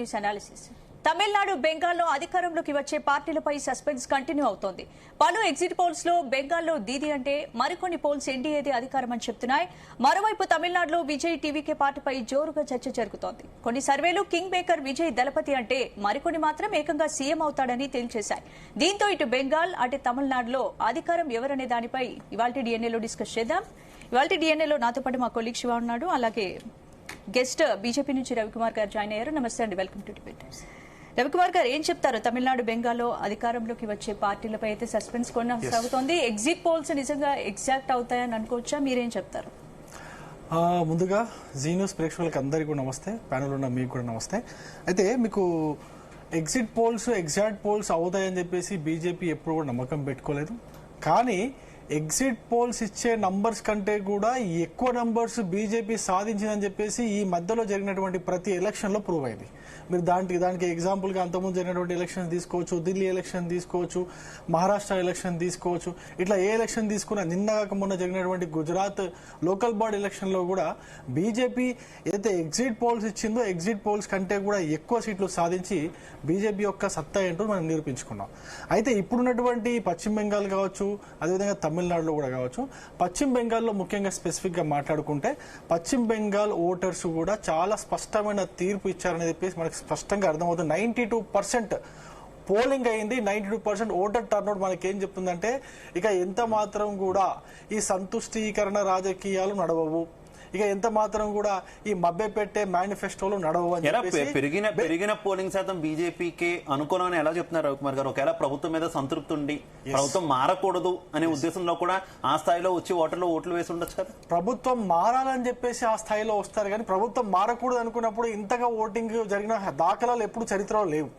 News analysis. Tamil Nadu బెంగాల్లో అధికారంలోకి వచ్చే పార్టీలపై సస్పెన్స్ కంటిన్యూ అవుతోంది. పలు ఎగ్జిట్ పోల్స్ లో బెంగాల్లో దీది అంటే మరికొన్ని పోల్స్ ఎన్డీఏదే అధికారం అని చెప్తున్నాయి. మరోవైపు తమిళనాడులో విజయ్ టీవీకే పార్టీపై జోరుగా చర్చ జరుగుతోంది. కొన్ని సర్వేలు కింగ్ మేకర్ విజయ్ దళపతి అంటే మరికొన్ని మాత్రం ఏకంగా సీఎం అవుతాడని తేల్చేశాయి. దీంతో ఇటు బెంగాల్ అటు తమిళనాడులో అధికారం ఎవరనే దానిపై ఇవాల్టి డిఎన్ఏలో డిస్కస్ చేద్దాం. ఇవాల్టి డిఎన్ఏలో నాతో పాటు మా కొలీగ్ శివ ఉన్నాడు, అలాగే గెస్ట్ బీజేపీ నుంచి రవికుమార్ గారు జాయిన్ అయ్యారు. నమస్తే అండి, వెల్కమ్ టు డిబేట్. రవికుమార్ గారు ఏం చెప్తారు? తమిళనాడు బెంగాల్లో అధికారంలోకి వచ్చే పార్టీలపై అయితే సస్పెన్స్ కొనసాగుతోంది. ఎగ్జిట్ పోల్స్ నిజంగా ఎగ్జాక్ట్ అవుతాయని అనుకోవచ్చా? మీరేం చెప్తారు? ముందుగా జీ న్యూస్ ప్రేక్షకులకు అందరికీ కూడా నమస్తే, ప్యానల్ ఉన్న మీకు కూడా నమస్తే. అయితే మీకు ఎగ్జిట్ పోల్స్ ఎగ్జాక్ట్ పోల్స్ అవుతాయని చెప్పేసి బీజేపీ ఎప్పుడు కూడా నమ్మకం పెట్టుకోలేదు. కానీ ఎగ్జిట్ పోల్స్ ఇచ్చే నంబర్స్ కంటే కూడా ఎక్కువ నంబర్స్ బీజేపీ సాధించిందని చెప్పేసి ఈ మధ్యలో జరిగినటువంటి ప్రతి ఎలక్షన్ లో ప్రూవ్ అయింది. మీరు దానికి ఎగ్జాంపుల్ గా అంతకుముందు జరిగినటువంటి ఎలక్షన్ తీసుకోవచ్చు, ఢిల్లీ ఎలక్షన్ తీసుకోవచ్చు, మహారాష్ట్ర ఎలక్షన్ తీసుకోవచ్చు. ఇట్లా ఏ ఎలక్షన్ తీసుకున్నా, నిన్న మొన్న జరిగినటువంటి గుజరాత్ లోకల్ బాడీ ఎలక్షన్ లో కూడా బీజేపీ ఏదైతే ఎగ్జిట్ పోల్స్ ఇచ్చిందో ఎగ్జిట్ పోల్స్ కంటే కూడా ఎక్కువ సీట్లు సాధించి బీజేపీ యొక్క సత్తా ఏంటో మనం నిరూపించుకున్నాం. అయితే ఇప్పుడున్నటువంటి పశ్చిమ బెంగాల్ కావచ్చు, అదేవిధంగా తమిళనాడులో కూడా కావచ్చు. పశ్చిమ బెంగాల్లో ముఖ్యంగా స్పెసిఫిక్ గా మాట్లాడుకుంటే పశ్చిమ బెంగాల్ ఓటర్స్ కూడా చాలా స్పష్టమైన తీర్పు ఇచ్చారని చెప్పేసి మనకు స్పష్టంగా అర్థమవుతుంది. 92% పోలింగ్ అయింది. 92% ఓటర్ టర్నౌట్ మనకేం చెప్తుందంటే ఇక ఎంత మాత్రం కూడా ఈ సంతుష్టీకరణ రాజకీయాలు నడవవు, ఇక ఎంత మాత్రం కూడా ఈ మభ్య పెట్టే మేనిఫెస్టోలు నడవు అని పెరిగిన పోలింగ్ శాతం బీజేపీకి అనుకూలమని ఎలా చెప్తున్నారు రవికుమార్ గారు? ఒకవేళ ప్రభుత్వం మీద సంతృప్తి ఉండి ప్రభుత్వం మారకూడదు అనే ఉద్దేశంలో కూడా ఆ స్థాయిలో వచ్చి ఓట్లు వేసి ఉండొచ్చు కదా. ప్రభుత్వం మారాలని చెప్పేసి ఆ స్థాయిలో వస్తారు, కానీ ప్రభుత్వం మారకూడదు అనుకున్నప్పుడు ఇంతగా ఓటింగ్ జరిగిన దాఖలాలు ఎప్పుడు చరిత్రలో లేవు.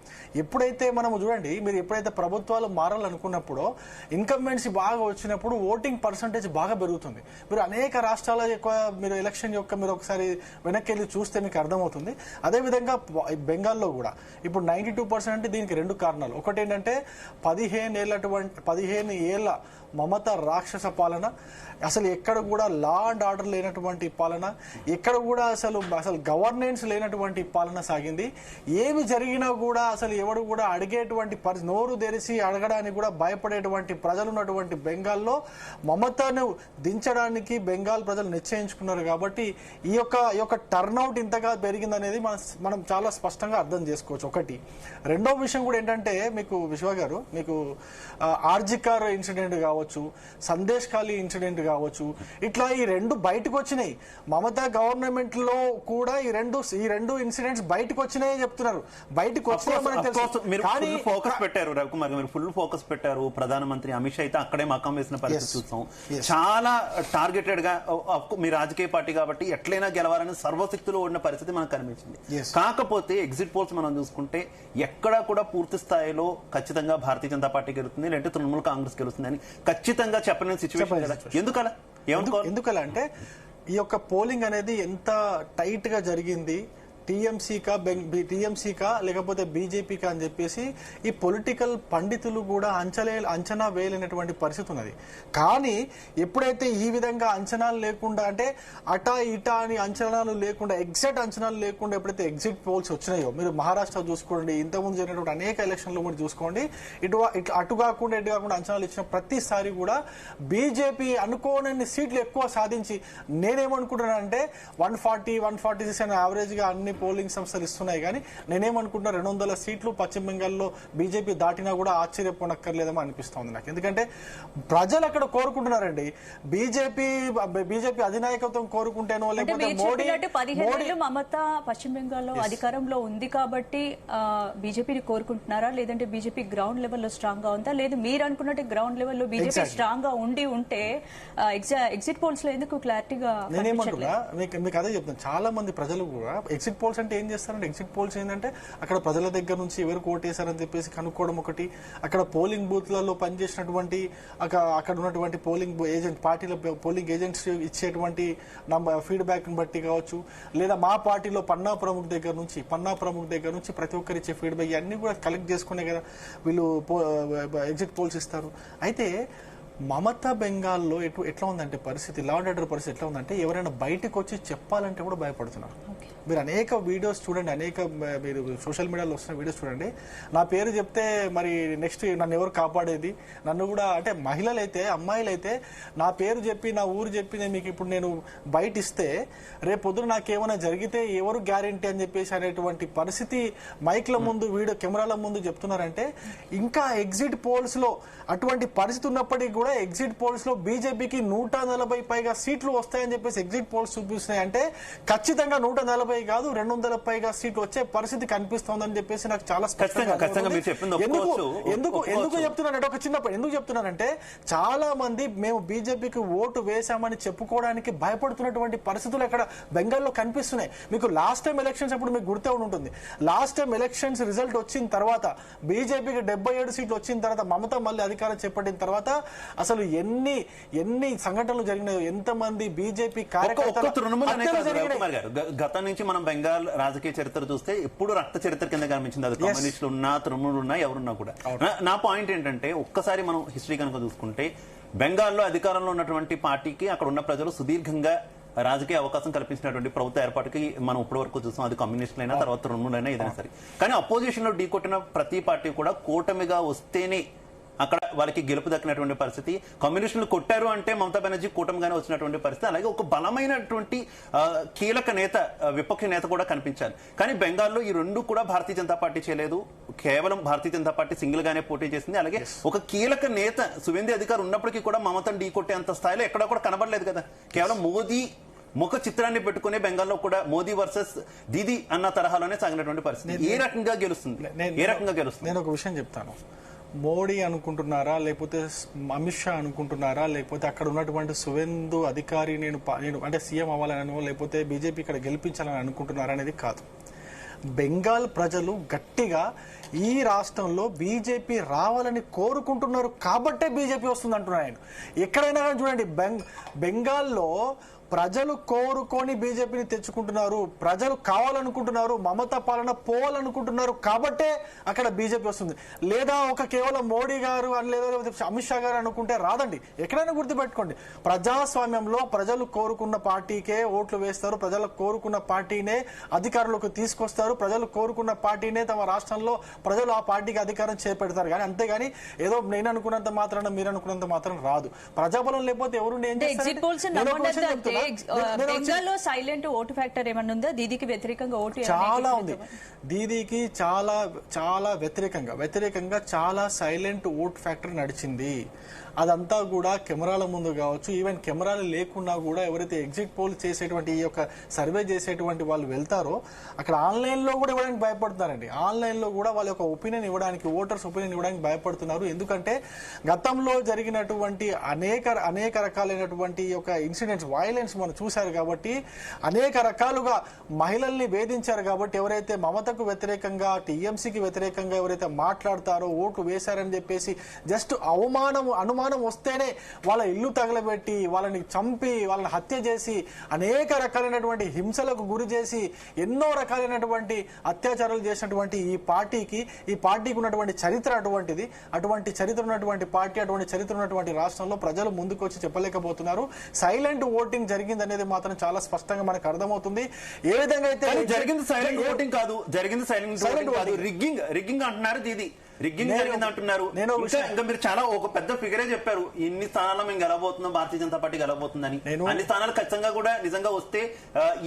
ఎప్పుడైతే మనం చూడండి, మీరు ఎప్పుడైతే ప్రభుత్వాలు మారాలనుకున్నప్పుడు ఇన్కంబెన్సీ బాగా వచ్చినప్పుడు ఓటింగ్ పర్సంటేజ్ బాగా పెరుగుతుంది. మీరు అనేక రాష్ట్రాల ఎక్కువ మీరు ఎలక్షన్ యొక్క మీరు ఒకసారి వెనక్కి వెళ్ళి చూస్తే మీకు అర్థమవుతుంది. అదేవిధంగా బెంగాల్లో కూడా ఇప్పుడు 92% అంటే దీనికి రెండు కారణాలు. ఒకటి ఏంటంటే 15 ఏళ్ల మమత రాక్షస పాలన, అసలు ఎక్కడ కూడా లా అండ్ ఆర్డర్ లేనటువంటి పాలన, ఎక్కడ కూడా అసలు గవర్నెన్స్ లేనటువంటి పాలన సాగింది. ఏమి జరిగినా కూడా అసలు ఎవరు కూడా అడిగేటువంటి నోరు తెరిచి అడగడానికి కూడా భయపడేటువంటి ప్రజలు ఉన్నటువంటి బెంగాల్లో మమతను దించడానికి బెంగాల్ ప్రజలు నిశ్చయించుకున్నారు. కాబట్టి ఈ యొక్క టర్న్అవుట్ ఇంతగా పెరిగిందనేది మనం చాలా స్పష్టంగా అర్థం చేసుకోవచ్చు. ఒకటి. రెండో విషయం కూడా ఏంటంటే మీకు విశ్వ గారు, మీకు ఆర్జికర్ ఇన్సిడెంట్ కావచ్చు, సందేశ్ ఖాళీ ఇన్సిడెంట్ కావచ్చు, ఇట్లా ఈ రెండు బయటకు వచ్చినాయి. మమతా గవర్నమెంట్ లో కూడా ఈ రెండు ఇన్సిడెంట్స్ బయటకు వచ్చినాయి చెప్తున్నారు. బయటకు వచ్చినాయి ఫోకస్ పెట్టారు రవికుమార్, మీరు ఫుల్ ఫోకస్ పెట్టారు. ప్రధానమంత్రి అమిత్ షా అయితే అక్కడే మకం వేసిన పరిస్థితి చూస్తాం. చాలా టార్గెటెడ్ గా మీ రాజకీయ పార్టీ కాబట్టి ఎట్లయినా గెలవాలని సర్వశక్తులు ఓడిన పరిస్థితి మనకు కనిపించింది. కాకపోతే ఎగ్జిట్ పోల్స్ మనం చూసుకుంటే ఎక్కడా కూడా పూర్తి స్థాయిలో ఖచ్చితంగా భారతీయ జనతా పార్టీ గెలుస్తుంది, లేదంటే తృణమూల్ కాంగ్రెస్ గెలుస్తుంది అని ఖచ్చితంగా చెప్పలేని సిచ్యువేషన్ కదా. ఎందుకలా అంటే ఈ యొక్క పోలింగ్ అనేది ఎంత టైట్ గా జరిగింది, టీఎంసీకా లేకపోతే బీజేపీకా అని చెప్పేసి ఈ పొలిటికల్ పండితులు కూడా అంచనా వేయలేనటువంటి పరిస్థితి ఉన్నది. కానీ ఎప్పుడైతే ఈ విధంగా అంచనాలు లేకుండా, అంటే అటా ఇటా అని అంచనాలు లేకుండా, ఎగ్జాక్ట్ అంచనాలు లేకుండా ఎప్పుడైతే ఎగ్జిట్ పోల్స్ వచ్చినాయో, మీరు మహారాష్ట్ర చూసుకోండి, ఇంతకుముందు జరిగినటువంటి అనేక ఎలక్షన్లు కూడా చూసుకోండి, అటు కాకుండా ఇటు కాకుండా అంచనాలు ఇచ్చిన ప్రతిసారి కూడా బీజేపీ అనుకోని సీట్లు ఎక్కువ సాధించి, నేనేమనుకుంటున్నానంటే 146 అని యావరేజ్ గా అన్ని పోలింగ్ సంస్థలు ఇస్తున్నాయి. కానీ నేనేమనుకుంటున్నా 200 సీట్లు పశ్చిమ బెంగాల్లో బీజేపీ దాటినా కూడా ఆశ్చర్యపోనక్కర్లేదేమో అనిపిస్తోంది నాకు. ఎందుకంటే ప్రజలు అక్కడ కోరుకుంటున్నారండి. బీజేపీ అధినాయకత్వం కోరుకుంటేనో, లేకపోతే మోడీ మమత పశ్చిమ బెంగాల్లో అధికారంలో ఉంది కాబట్టి బీజేపీని కోరుకుంటున్నారా, లేదంటే బీజేపీ గ్రౌండ్ లెవెల్లో స్ట్రాంగ్ గా ఉందా? లేదు మీరు అనుకున్నట్టు గ్రౌండ్ లెవెల్లో బీజేపీ స్ట్రాంగ్ గా ఉంటే ఎగ్జిట్ పోల్స్ లో ఎందుకు క్లారిటీగా? నేనేమంటున్నా, మీకు అదే చెప్తాను. చాలా మంది ప్రజలు కూడా ఎగ్జిట్ పోల్స్ అంటే ఏం చేస్తారంటే, ఎగ్జిట్ పోల్స్ ఏంటంటే అక్కడ ప్రజల దగ్గర నుంచి ఎవరు ఓటేశారని చెప్పేసి కనుక్కోవడం ఒకటి, అక్కడ పోలింగ్ బూత్లలో పనిచేసినటువంటి అక్కడ ఉన్నటువంటి పోలింగ్ ఏజెంట్, పార్టీల పోలింగ్ ఏజెంట్స్ ఇచ్చేటువంటి ఫీడ్బ్యాక్ ని బట్టి కావచ్చు, లేదా మా పార్టీలో పన్నా ప్రముఖ్ దగ్గర నుంచి ప్రతి ఒక్కరు ఇచ్చే ఫీడ్బ్యాక్ అన్ని కూడా కలెక్ట్ చేసుకునే కదా వీళ్ళు ఎగ్జిట్ పోల్స్ ఇస్తారు. అయితే మమతా బెంగాల్లో ఎట్లా ఉందంటే పరిస్థితి, లా అండ్ ఆర్డర్ పరిస్థితి ఎట్లా ఉందంటే ఎవరైనా బయటకు వచ్చి చెప్పాలంటే కూడా భయపడుతున్నారు. మీరు అనేక వీడియోస్ చూడండి, మీరు సోషల్ మీడియాలో వస్తున్న వీడియోస్ చూడండి. నా పేరు చెప్తే మరి నెక్స్ట్ నన్ను ఎవరు కాపాడేది? నన్ను కూడా అంటే మహిళలైతే, అమ్మాయిలైతే నా పేరు చెప్పి, నా ఊరు చెప్పి మీకు ఇప్పుడు నేను బయట ఇస్తే రేపు పొద్దున నాకేమైనా జరిగితే ఎవరు గ్యారెంటీ అని చెప్పేసి అనేటువంటి పరిస్థితి మైక్ల ముందు, వీడియో కెమెరాల ముందు చెప్తున్నారంటే, ఇంకా ఎగ్జిట్ పోల్స్ లో అటువంటి పరిస్థితి ఉన్నప్పటికీ కూడా ఎగ్జిట్ పోల్స్ లో బీజేపీకి 140 పైగా సీట్లు వస్తాయని చెప్పేసి ఎగ్జిట్ పోల్స్ చూపిస్తున్నాయి. అంటే ఖచ్చితంగా 140 కాదు 200 పైగా సీట్లు వచ్చే పరిస్థితి కనిపిస్తోందని చెప్పేసి నాకు చాలా స్పష్టంగా ఎందుకు చెప్తున్నానంటే, ఒక చిన్న ఎందుకు చెప్తున్నానంటే, చాలా మంది మేము బీజేపీకి ఓటు వేశామని చెప్పుకోవడానికి భయపడుతున్నటువంటి పరిస్థితులు ఇక్కడ బెంగాల్లో కనిపిస్తున్నాయి. మీకు లాస్ట్ టైం ఎలక్షన్స్ అప్పుడు మీకు గుర్తే ఉంటుంది. లాస్ట్ టైం ఎలక్షన్స్ రిజల్ట్ వచ్చిన తర్వాత బీజేపీకి 77 సీట్లు వచ్చిన తర్వాత మమత మళ్ళీ అధికారం చేపట్టిన తర్వాత అసలు ఎన్ని సంఘటనలు జరిగినాయో, ఎంతమంది బీజేపీ కార్యకర్తలు. గతం నుంచి మనం బెంగాల్ రాజకీయ చరిత్ర చూస్తే ఎప్పుడు రక్త చరిత్ర కింద కనిపించింది. అది కమ్యూనిస్టులు ఉన్నా, తృణమూలు ఉన్నా, ఎవరున్నా కూడా. నా పాయింట్ ఏంటంటే, ఒక్కసారి మనం హిస్టరీ కనుక చూసుకుంటే బెంగాల్లో అధికారంలో ఉన్నటువంటి పార్టీకి అక్కడ ఉన్న ప్రజలు సుదీర్ఘంగా రాజకీయ అవకాశం కల్పించినటువంటి ప్రభుత్వ ఏర్పాటుకి మనం ఇప్పటి వరకు చూసాం. అది కమ్యూనిస్టులైనా, తర్వాత తృణమూలైనా, ఏదైనా సరే. కానీ అపోజిషన్ లో ఢీకొట్టిన ప్రతి పార్టీ కూడా కూటమిగా వస్తేనే అక్కడ వాళ్ళకి గెలుపు దక్కినటువంటి పరిస్థితి. కమ్యూనిస్టులు కొట్టారు అంటే మమతా బెనర్జీ కూటమిగానే వచ్చినటువంటి పరిస్థితి. అలాగే ఒక బలమైనటువంటి కీలక నేత, విపక్ష నేత కూడా కనిపించాలి. కానీ బెంగాల్లో ఈ రెండు కూడా భారతీయ జనతా పార్టీ చేయలేదు. కేవలం భారతీయ జనతా పార్టీ సింగిల్ గానే పోటీ చేసింది. అలాగే ఒక కీలక నేత సువేందు అధికారి ఉన్నప్పటికీ కూడా మమతను ఢీకొట్టేంత స్థాయిలో ఎక్కడా కూడా కనబడలేదు కదా. కేవలం మోదీ ముఖ చిత్రాన్ని పెట్టుకునే బెంగాల్లో కూడా మోదీ వర్సెస్ దీదీ అన్న తరహాలోనే సాగినటువంటి పరిస్థితి. ఏ రకంగా గెలుస్తుంది? నేను ఒక విషయం చెప్తాను. మోడీ అనుకుంటున్నారా, లేకపోతే అమిత్ షా అనుకుంటున్నారా, లేకపోతే అక్కడ ఉన్నటువంటి సువేందు అధికారి నేను అంటే సీఎం అవ్వాలని, లేకపోతే బీజేపీ ఇక్కడ గెలిపించాలని అనుకుంటున్నారా అనేది కాదు. బెంగాల్ ప్రజలు గట్టిగా ఈ రాష్ట్రంలో బీజేపీ రావాలని కోరుకుంటున్నారు కాబట్టే బీజేపీ వస్తుంది అంటున్నారు ఆయన. ఎక్కడైనా కానీ చూడండి, బెంగాల్లో ప్రజలు కోరుకొని బీజేపీని తెచ్చుకుంటున్నారు, ప్రజలు కావాలనుకుంటున్నారు, మమతా పాలన పోవాలనుకుంటున్నారు కాబట్టే అక్కడ బీజేపీ వస్తుంది. లేదా ఒక కేవలం మోడీ గారు అని, లేదా అమిత్ షా గారు అనుకుంటే రాదండి. ఎక్కడైనా గుర్తుపెట్టుకోండి, ప్రజాస్వామ్యంలో ప్రజలు కోరుకున్న పార్టీకే ఓట్లు వేస్తారు, ప్రజలు కోరుకున్న పార్టీనే అధికారంలోకి తీసుకొస్తారు, ప్రజలు కోరుకున్న పార్టీనే తమ రాష్ట్రంలో ప్రజలు ఆ పార్టీకి అధికారం చేపడతారు. కానీ అంతేగాని ఏదో నేను అనుకున్నంత మాత్రం, మీరు అనుకున్నంత మాత్రం రాదు. ప్రజాబలం లేకపోతే ఎవరు ఏం చేస్తారు? బెంగాల్లో సైలెంట్ ఓటు ఫ్యాక్టర్ ఏమన్నా ఉందా? దీదీకి వ్యతిరేకంగా ఓటు చాలా ఉంది. దీదీకి చాలా వ్యతిరేకంగా చాలా సైలెంట్ ఓట్ ఫ్యాక్టర్ నడిచింది. అదంతా కూడా కెమెరాల ముందు కావచ్చు, ఈవెన్ కెమెరాలు లేకున్నా కూడా ఎవరైతే ఎగ్జిట్ పోల్ చేసేటువంటి ఈ యొక్క సర్వే చేసేటువంటి వాళ్ళు వెళ్తారో అక్కడ ఆన్లైన్ లో కూడా ఇవ్వడానికి భయపడుతున్నారండి. ఆన్లైన్ లో కూడా వాళ్ళ యొక్క ఒపీనియన్ ఇవ్వడానికి, ఓటర్స్ ఒపీనియన్ ఇవ్వడానికి భయపడుతున్నారు. ఎందుకంటే గతంలో జరిగినటువంటి అనేక రకాలైనటువంటి ఈ యొక్క ఇన్సిడెంట్స్, వైలెన్స్ మనం చూశారు కాబట్టి, అనేక రకాలుగా మహిళల్ని వేధించారు కాబట్టి, ఎవరైతే మమతకు వ్యతిరేకంగా, టీఎంసీకి వ్యతిరేకంగా ఎవరైతే మాట్లాడతారో, ఓట్లు వేశారని చెప్పేసి జస్ట్ అనుమానం వస్తేనే వాళ్ళ ఇల్లు తగలబెట్టి, వాళ్ళని చంపి, వాళ్ళని హత్య చేసి, అనేక రకాలైనటువంటి హింసలకు గురి చేసి, ఎన్నో రకాలైనటువంటి అత్యాచారాలు చేసినటువంటి ఈ పార్టీకి ఉన్నటువంటి చరిత్ర అటువంటిది. అటువంటి చరిత్ర ఉన్నటువంటి పార్టీ, అటువంటి చరిత్ర ఉన్నటువంటి రాష్ట్రంలో ప్రజలు ముందుకు వచ్చి చెప్పలేకపోతున్నారు. సైలెంట్ ఓటింగ్ జరిగింది అనేది మాత్రం చాలా స్పష్టంగా మనకు అర్థమవుతుంది. ఏ విధంగా అయితే జరిగింది సైలెంట్ ఓటింగ్ కాదు, జరిగింది సైలెంట్ కాదు, రిగ్గింగ్ అంటున్నారు. దీది రిగ్గింగ్ జరిగింది అంటున్నారు. ఇంకా మీరు చాలా ఒక పెద్ద ఫిగరే చెప్పారు, ఇన్ని స్థానాల్లో మేము గెలవబోతున్నాం, భారతీయ జనతా పార్టీ గెలవబోతుందని. అన్ని స్థానాలు ఖచ్చితంగా కూడా నిజంగా వస్తే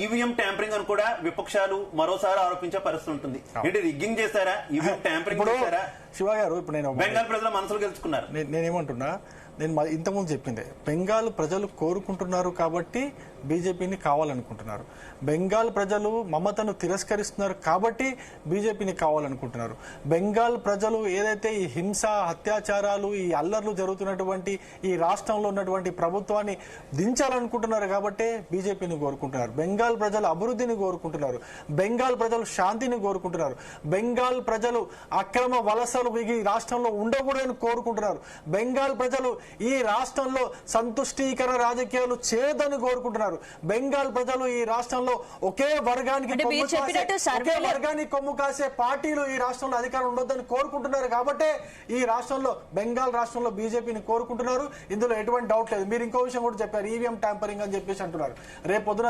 ఈవీఎం ట్యాంపరింగ్ అని కూడా విపక్షాలు మరోసారి ఆరోపించే పరిస్థితి ఉంటుంది. ఏంటి రిగ్గింగ్ చేశారా, ఈవీఎం ట్యాంపరింగ్ చేశారా? శివ గారు, ఇప్పుడు నేను బెంగాల్ ప్రజల మనసులు గెలుచుకున్నారు. నేనేమంటున్నా, నేను ఇంతకుముందు చెప్పింది, బెంగాల్ ప్రజలు కోరుకుంటున్నారు కాబట్టి బీజేపీని కావాలనుకుంటున్నారు. బెంగాల్ ప్రజలు మమతను తిరస్కరిస్తున్నారు కాబట్టి బీజేపీని కావాలనుకుంటున్నారు. బెంగాల్ ప్రజలు ఏదైతే ఈ హింస, అత్యాచారాలు, ఈ అల్లర్లు జరుగుతున్నటువంటి ఈ రాష్ట్రంలో ఉన్నటువంటి ప్రభుత్వాన్ని దించాలనుకుంటున్నారు కాబట్టి బీజేపీని కోరుకుంటున్నారు. బెంగాల్ ప్రజలు అభివృద్ధిని కోరుకుంటున్నారు. బెంగాల్ ప్రజలు శాంతిని కోరుకుంటున్నారు. బెంగాల్ ప్రజలు అక్రమ వలసలు ఈ రాష్ట్రంలో ఉండకూడదని కోరుకుంటున్నారు. బెంగాల్ ప్రజలు ఈ రాష్ట్రంలో సంతుష్టీకరణ రాజకీయాలు చేయదని కోరుకుంటున్నారు. కోరుకుంటున్నారు. బెంగాల్ ప్రజలు ఈ రాష్ట్రంలో ఒకే వర్గానికి కొమ్ము కాసే పార్టీలు ఈ రాష్ట్రంలో అధికారం ఉండొద్దని కోరుకుంటున్నారు. కాబట్టి ఈ రాష్ట్రంలో బెంగాల్ రాష్ట్రంలో బీజేపీని కోరుకుంటున్నారు. ఇందులో ఎటువంటి డౌట్ లేదు. మీరు ఇంకో విషయం కూడా చెప్పారు, ఈవీఎం ట్యాంపరింగ్ అని చెప్పేసి అంటున్నారు. రేపు పొద్దున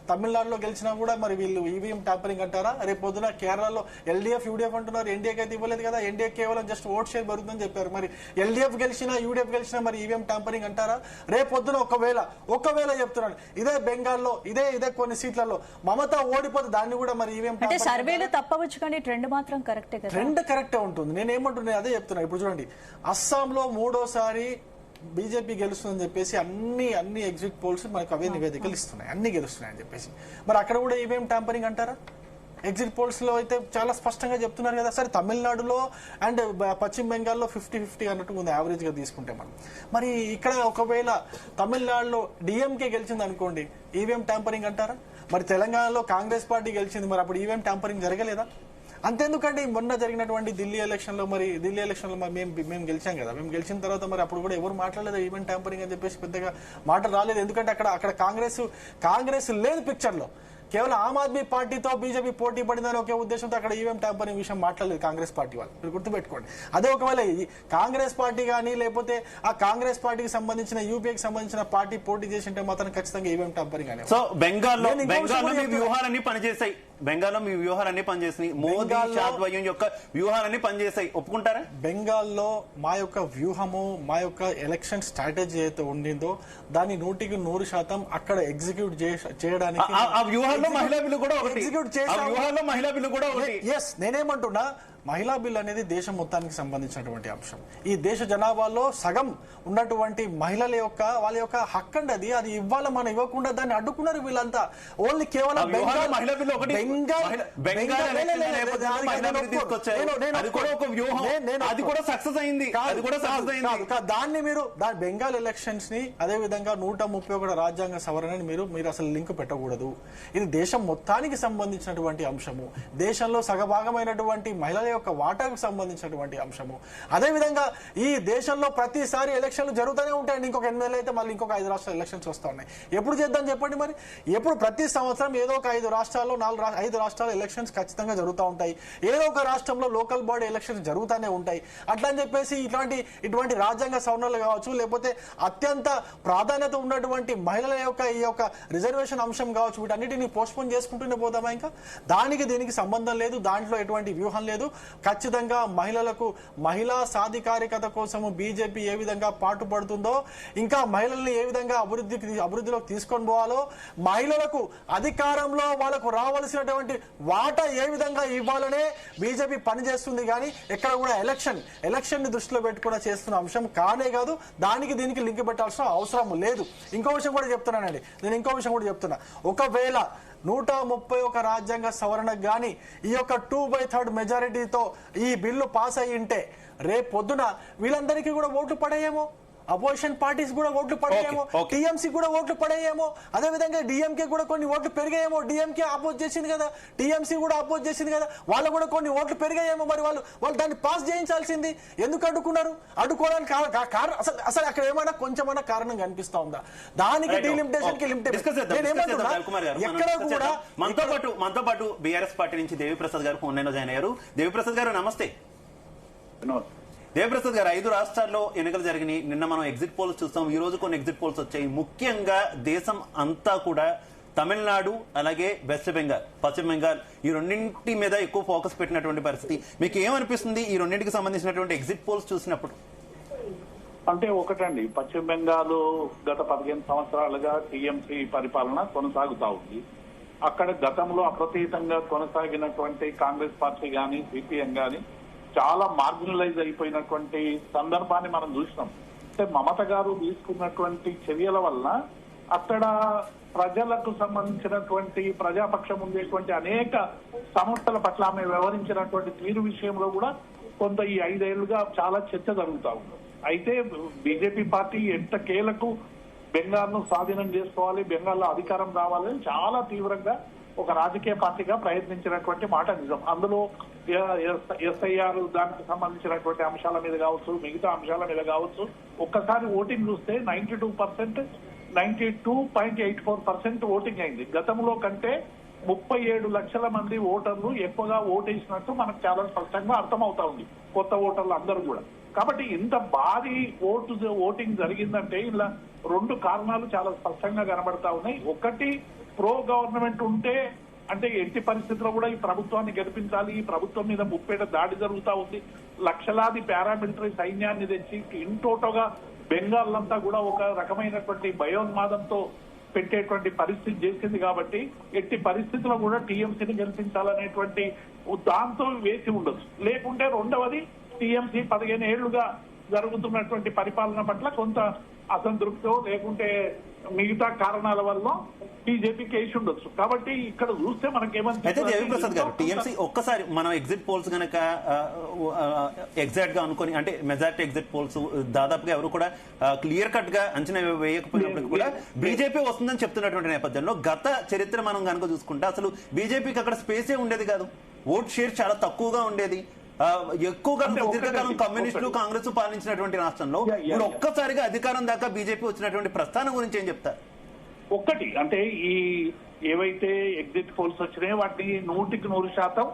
తమిళనాడులో గెలిచినా కూడా మరి వీళ్ళు ఈవీఎం ట్యాంపరింగ్ అంటారా? రేపు పొద్దున కేరళలో ఎల్డీఎఫ్ యూడీఎఫ్ అంటున్నారు. ఎన్డీఏకి అయితే ఇవ్వలేదు కదా, ఎన్డీఏ కేవలం జస్ట్ ఓట్ షేర్ పెరుగుతుందని చెప్పారు. మరి ఎల్డీఎఫ్ గెలిచినా యూడీఎఫ్ గెలిచినా మరి ఈవీఎం ట్యాంపరింగ్ అంటారా? రేపు పొద్దున ఒకవేళ చెప్తున్నాను, ఇదే బెంగాల్లో ఇదే కొన్ని సీట్లలో మమత ఓడిపోతే దాన్ని కూడా మరి ఈవీఎం సర్వేలు తప్పవచ్చు కానీ ట్రెండ్ మాత్రం కరెక్టే కదా. ట్రెండ్ కరెక్టే ఉంటుంది. నేను ఏమంటున్నా అదే చెప్తున్నా. ఇప్పుడు చూడండి, అస్సాంలో 3వ సారి బీజేపీ గెలుస్తుందని చెప్పేసి అన్ని ఎగ్జిట్ పోల్స్ మనకు అవే నివేదికలు ఇస్తున్నాయి, అన్ని గెలుస్తున్నాయని చెప్పేసి. మరి అక్కడ కూడా ఈవీఎం ట్యాంపరింగ్ అంటారా? ఎగ్జిట్ పోల్స్ లో అయితే చాలా స్పష్టంగా చెప్తున్నారు కదా. సరే, తమిళనాడులో అండ్ పశ్చిమ బెంగాల్లో 50-50 అన్నట్టు ఉంది యావరేజ్ గా తీసుకుంటే మనం. మరి ఇక్కడ ఒకవేళ తమిళనాడులో డిఎంకే గెలిచింది అనుకోండి, ఈవీఎం ట్యాంపరింగ్ అంటారా? మరి తెలంగాణలో కాంగ్రెస్ పార్టీ గెలిచింది, మరి అప్పుడు ఈవీఎం ట్యాంపరింగ్ జరగలేదా? అంతెందుకండి, మొన్న జరిగినటువంటి దిల్లీ ఎలక్షన్ లో మేము గెలిచాం కదా. మేము గెలిచిన తర్వాత మరి అప్పుడు కూడా ఎవరు మాట్లాడలేదు ఈవెంట్ ట్యాంపరింగ్ అని చెప్పేసి, పెద్దగా మాట రాలేదు. ఎందుకంటే అక్కడ కాంగ్రెస్ లేదు పిక్చర్ లో. కేవలం ఆమ్ ఆద్మీ పార్టీతో బీజేపీ పోటీ పడిందని ఒకే ఉద్దేశంతో అక్కడ ఈవీఎం ట్యాంపరింగ్ విషయం మాట్లాడలేదు కాంగ్రెస్ పార్టీ వాళ్ళు. మీరు గుర్తుపెట్టుకోండి. అదే ఒకవేళ కాంగ్రెస్ పార్టీ కానీ లేకపోతే ఆ కాంగ్రెస్ పార్టీకి సంబంధించిన యూపీఏకి సంబంధించిన పార్టీ పోటీ చేసి ఉంటే మాత్రం ఖచ్చితంగా ఈవీఎం ట్యాంపరింగ్ అని. సో బెంగాల్లో మీ వ్యూహాలన్నీ పనిచేస్తాయి. బెంగాల్లో మీ వ్యూహాలన్నీ పనిచేసినాయి. మోదీ షాద్వయం యొక్క వ్యూహాలన్నీ పనిచేస్తాయి, ఒప్పుకుంటారా? బెంగాల్లో మా యొక్క వ్యూహము, మా యొక్క ఎలక్షన్ స్ట్రాటజీ అయితే ఉండిందో దాన్ని 100% అక్కడ ఎగ్జిక్యూట్ చేయడానికి నేనేమంటున్నా, మహిళా బిల్ అనేది దేశం మొత్తానికి సంబంధించినటువంటి అంశం. ఈ దేశ జనాభాలో సగం ఉన్నటువంటి మహిళల యొక్క వాళ్ళ యొక్క హక్కు అండి. అది ఇవ్వాలి, మనం ఇవ్వకుండా దాన్ని అడ్డుకున్నారు వీళ్ళంతా. ఓన్లీ కేవలం దాన్ని మీరు బెంగాల్ ఎలక్షన్స్ ని అదే విధంగా 131 రాజ్యాంగ సవరణని మీరు అసలు లింక్ పెట్టకూడదు. ఇది దేశం మొత్తానికి సంబంధించినటువంటి అంశము. దేశంలో సగభాగమైనటువంటి మహిళల యొక్క వాటాకు సంబంధించినటువంటి అంశము. అదేవిధంగా ఈ దేశంలో ప్రతిసారి ఎలక్షన్లు జరుగుతూనే ఉంటాయండి. ఇంకొక 8 నెలలు అయితే మళ్ళీ ఇంకొక 5 రాష్ట్రాల ఎలక్షన్స్ వస్తూ ఉన్నాయి. ఎప్పుడు చేద్దాం చెప్పండి? మరి ఎప్పుడు ప్రతి సంవత్సరం ఏదో ఒక 5 రాష్ట్రాల్లో 5 రాష్ట్రాల ఎలక్షన్స్ ఖచ్చితంగా జరుగుతూ ఉంటాయి. ఏదో ఒక రాష్ట్రంలో లోకల్ బాడీ ఎలక్షన్స్ జరుగుతూనే ఉంటాయి. అట్లా అని చెప్పేసి ఇటువంటి రాజ్యాంగ సవరణలు కావచ్చు, లేకపోతే అత్యంత ప్రాధాన్యత ఉన్నటువంటి మహిళల యొక్క ఈ యొక్క రిజర్వేషన్ అంశం కావచ్చు, వీటన్నిటిని పోస్ట్పోన్ చేసుకుంటూనే పోదామా? ఇంకా దీనికి సంబంధం లేదు, దాంట్లో ఎటువంటి వ్యూహం లేదు. ఖచ్చితంగా మహిళా సాధికారికత కోసము బీజేపీ ఏ విధంగా పాటుపడుతుందో, ఇంకా మహిళల్ని ఏ విధంగా అభివృద్ధిలోకి తీసుకొని పోవాలో, మహిళలకు అధికారంలో వాళ్ళకు రావాల్సినటువంటి వాటా ఏ విధంగా ఇవ్వాలనే బీజేపీ పనిచేస్తుంది. కానీ ఎక్కడ కూడా ఎలక్షన్ ని దృష్టిలో పెట్టుకుని చేస్తున్న అంశం కానే కాదు. దీనికి లింక్ పెట్టాల్సిన అవసరం లేదు. ఇంకో విషయం కూడా చెప్తున్నానండి, నేను ఒకవేళ 131 రాజ్యాంగ సవరణకు గాని ఈ యొక్క 2/3 మెజారిటీతో ఈ బిల్లు పాస్ అయ్యి ఉంటే రేపు పొద్దున వీళ్ళందరికీ కూడా ఓట్లు పడేయేమో, అపోజిషన్ పార్టీస్ కూడా ఓట్లు పడేయేమో, టీఎంసీ కూడా ఓట్లు పడేయేమో, అదే విధంగా డిఎంకే కూడా కొన్ని ఓట్లు పెరిగాయేమో. డిఎంకే అపోజ్ చేసింది కదా, టీఎంసీ కూడా అపోజ్ చేసింది కదా, వాళ్ళు కూడా కొన్ని ఓట్లు పెరిగాయేమో. మరి వాళ్ళు దాన్ని పాస్ చేయించాల్సింది ఎందుకు అడ్డుకున్నారు? అడ్డుకోవడానికి కారణం అసలు అక్కడ ఏమైనా కొంచెమైనా కారణం కనిపిస్తా ఉందా? దానికి డీలిమిటేషన్ కి ఎక్కడ కూడా. మనతో పాటు బీఆర్ఎస్ పార్టీ నుంచి దేవిప్రసాద్ గారు ఫోన్ లైన్ లో జాయిన్ అయ్యారు. దేవిప్రసాద్ గారు నమస్తే. దేవప్రసాద్ గారు, 5 రాష్ట్రాల్లో ఎన్నికలు జరిగినాయి. నిన్న మనం ఎగ్జిట్ పోల్స్ చూస్తాం, ఈ రోజు కొన్ని ఎగ్జిట్ పోల్స్ వచ్చాయి. ముఖ్యంగా దేశం అంతా కూడా తమిళనాడు అలాగే వెస్ట్ బెంగాల్, పశ్చిమ బెంగాల్ ఈ రెండింటి మీద ఎక్కువ ఫోకస్ పెట్టినటువంటి పరిస్థితి. మీకు ఏమనిపిస్తుంది ఈ రెండింటికి సంబంధించినటువంటి ఎగ్జిట్ పోల్స్ చూసినప్పుడు? అంటే ఒకటండి, పశ్చిమ బెంగాల్ గత 15 సంవత్సరాలుగా టీఎంసీ పరిపాలన కొనసాగుతా ఉంది. అక్కడ గతంలో అప్రతీతంగా కొనసాగినటువంటి కాంగ్రెస్ పార్టీ గాని సిపిఎం గాని చాలా మార్జినలైజ్ అయిపోయినటువంటి సందర్భాన్ని మనం చూసినాం. అంటే మమత గారు తీసుకున్నటువంటి చర్యల వల్ల అక్కడ ప్రజలకు సంబంధించినటువంటి ప్రజాపక్షం ఉండేటువంటి అనేక సంస్థల పట్ల ఆమె వ్యవహరించినటువంటి తీరు విషయంలో కూడా కొంత ఈ 5 ఏళ్లుగా చాలా చర్చ జరుగుతా ఉంది. అయితే బీజేపీ పార్టీ ఎట్టకేలకు బెంగాల్ను స్వాధీనం చేసుకోవాలి, బెంగాల్లో అధికారం రావాలని చాలా తీవ్రంగా ఒక రాజకీయ పార్టీగా ప్రయత్నించినటువంటి మాట నిజం. అందులో ఎస్ఐఆర్ దానికి సంబంధించినటువంటి అంశాల మీద కావచ్చు, మిగతా అంశాల మీద కావచ్చు, ఒక్కసారి ఓటింగ్ చూస్తే 92% 92.84% ఓటింగ్ అయింది. గతంలో కంటే 37 లక్షల మంది ఓటర్లు ఎక్కువగా ఓటేసినట్టు మనకు చాలా స్పష్టంగా అర్థమవుతా ఉంది, కొత్త ఓటర్లు అందరూ కూడా. కాబట్టి ఇంత భారీ ఓటింగ్ జరిగిందంటే ఇలా 2 కారణాలు చాలా స్పష్టంగా కనబడతా ఉన్నాయి. ఒకటి, ప్రో గవర్నమెంట్ ఉంటే అంటే ఎట్టి పరిస్థితుల్లో కూడా ఈ ప్రభుత్వాన్ని గెలిపించాలి, ఈ ప్రభుత్వం మీద ముప్పేట దాడి జరుగుతా ఉంది, లక్షలాది పారామిలిటరీ సైన్యాన్ని తెచ్చి ఇంటోటోగా బెంగాల్ అంతా కూడా ఒక రకమైనటువంటి భయోన్మాదంతో పెట్టేటువంటి పరిస్థితి చేసింది. కాబట్టి ఎట్టి పరిస్థితుల్లో కూడా టీఎంసీని గెలిపించాలనేటువంటి దాంతో వేసి ఉండొచ్చు. లేకుంటే రెండవది, టీఎంసీ 15 ఏళ్లుగా జరుగుతున్నటువంటి పరిపాలన పట్ల కొంత అసంతృప్తో లేకుంటే మిగతా కారణాల వల్ల బీజేపీకి వేసి ఉండొచ్చు. కాబట్టి ఇక్కడ చూస్తే అయితే దేవిప్రసాద్ గారు, టీఎంసీ ఒక్కసారి మనం ఎగ్జిట్ పోల్స్ కనుక ఎగ్జాక్ట్ గా అనుకుని, అంటే మెజారిటీ ఎగ్జిట్ పోల్స్ దాదాపుగా ఎవరు కూడా క్లియర్ కట్ గా అంచనా వేయకపోయినప్పటికీ కూడా బీజేపీ వస్తుందని చెప్తున్నటువంటి నేపథ్యంలో గత చరిత్ర మనం కనుక చూసుకుంటే అసలు బీజేపీకి అక్కడ స్పేసే ఉండేది కాదు, ఓట్ షేర్ చాలా తక్కువగా ఉండేది. ఎక్కువగా దీర్ఘకాలం కమ్యూనిస్టులు కాంగ్రెస్ పాలించినటువంటి రాష్ట్రంలో ఇప్పుడు ఒక్కసారిగా అధికారం దాకా బీజేపీ వచ్చినటువంటి ప్రస్థానం గురించి ఏం చెప్తారు? ఒక్కటి అంటే ఈ ఏవైతే ఎగ్జిట్ పోల్స్ వచ్చినాయో వాటిని 100%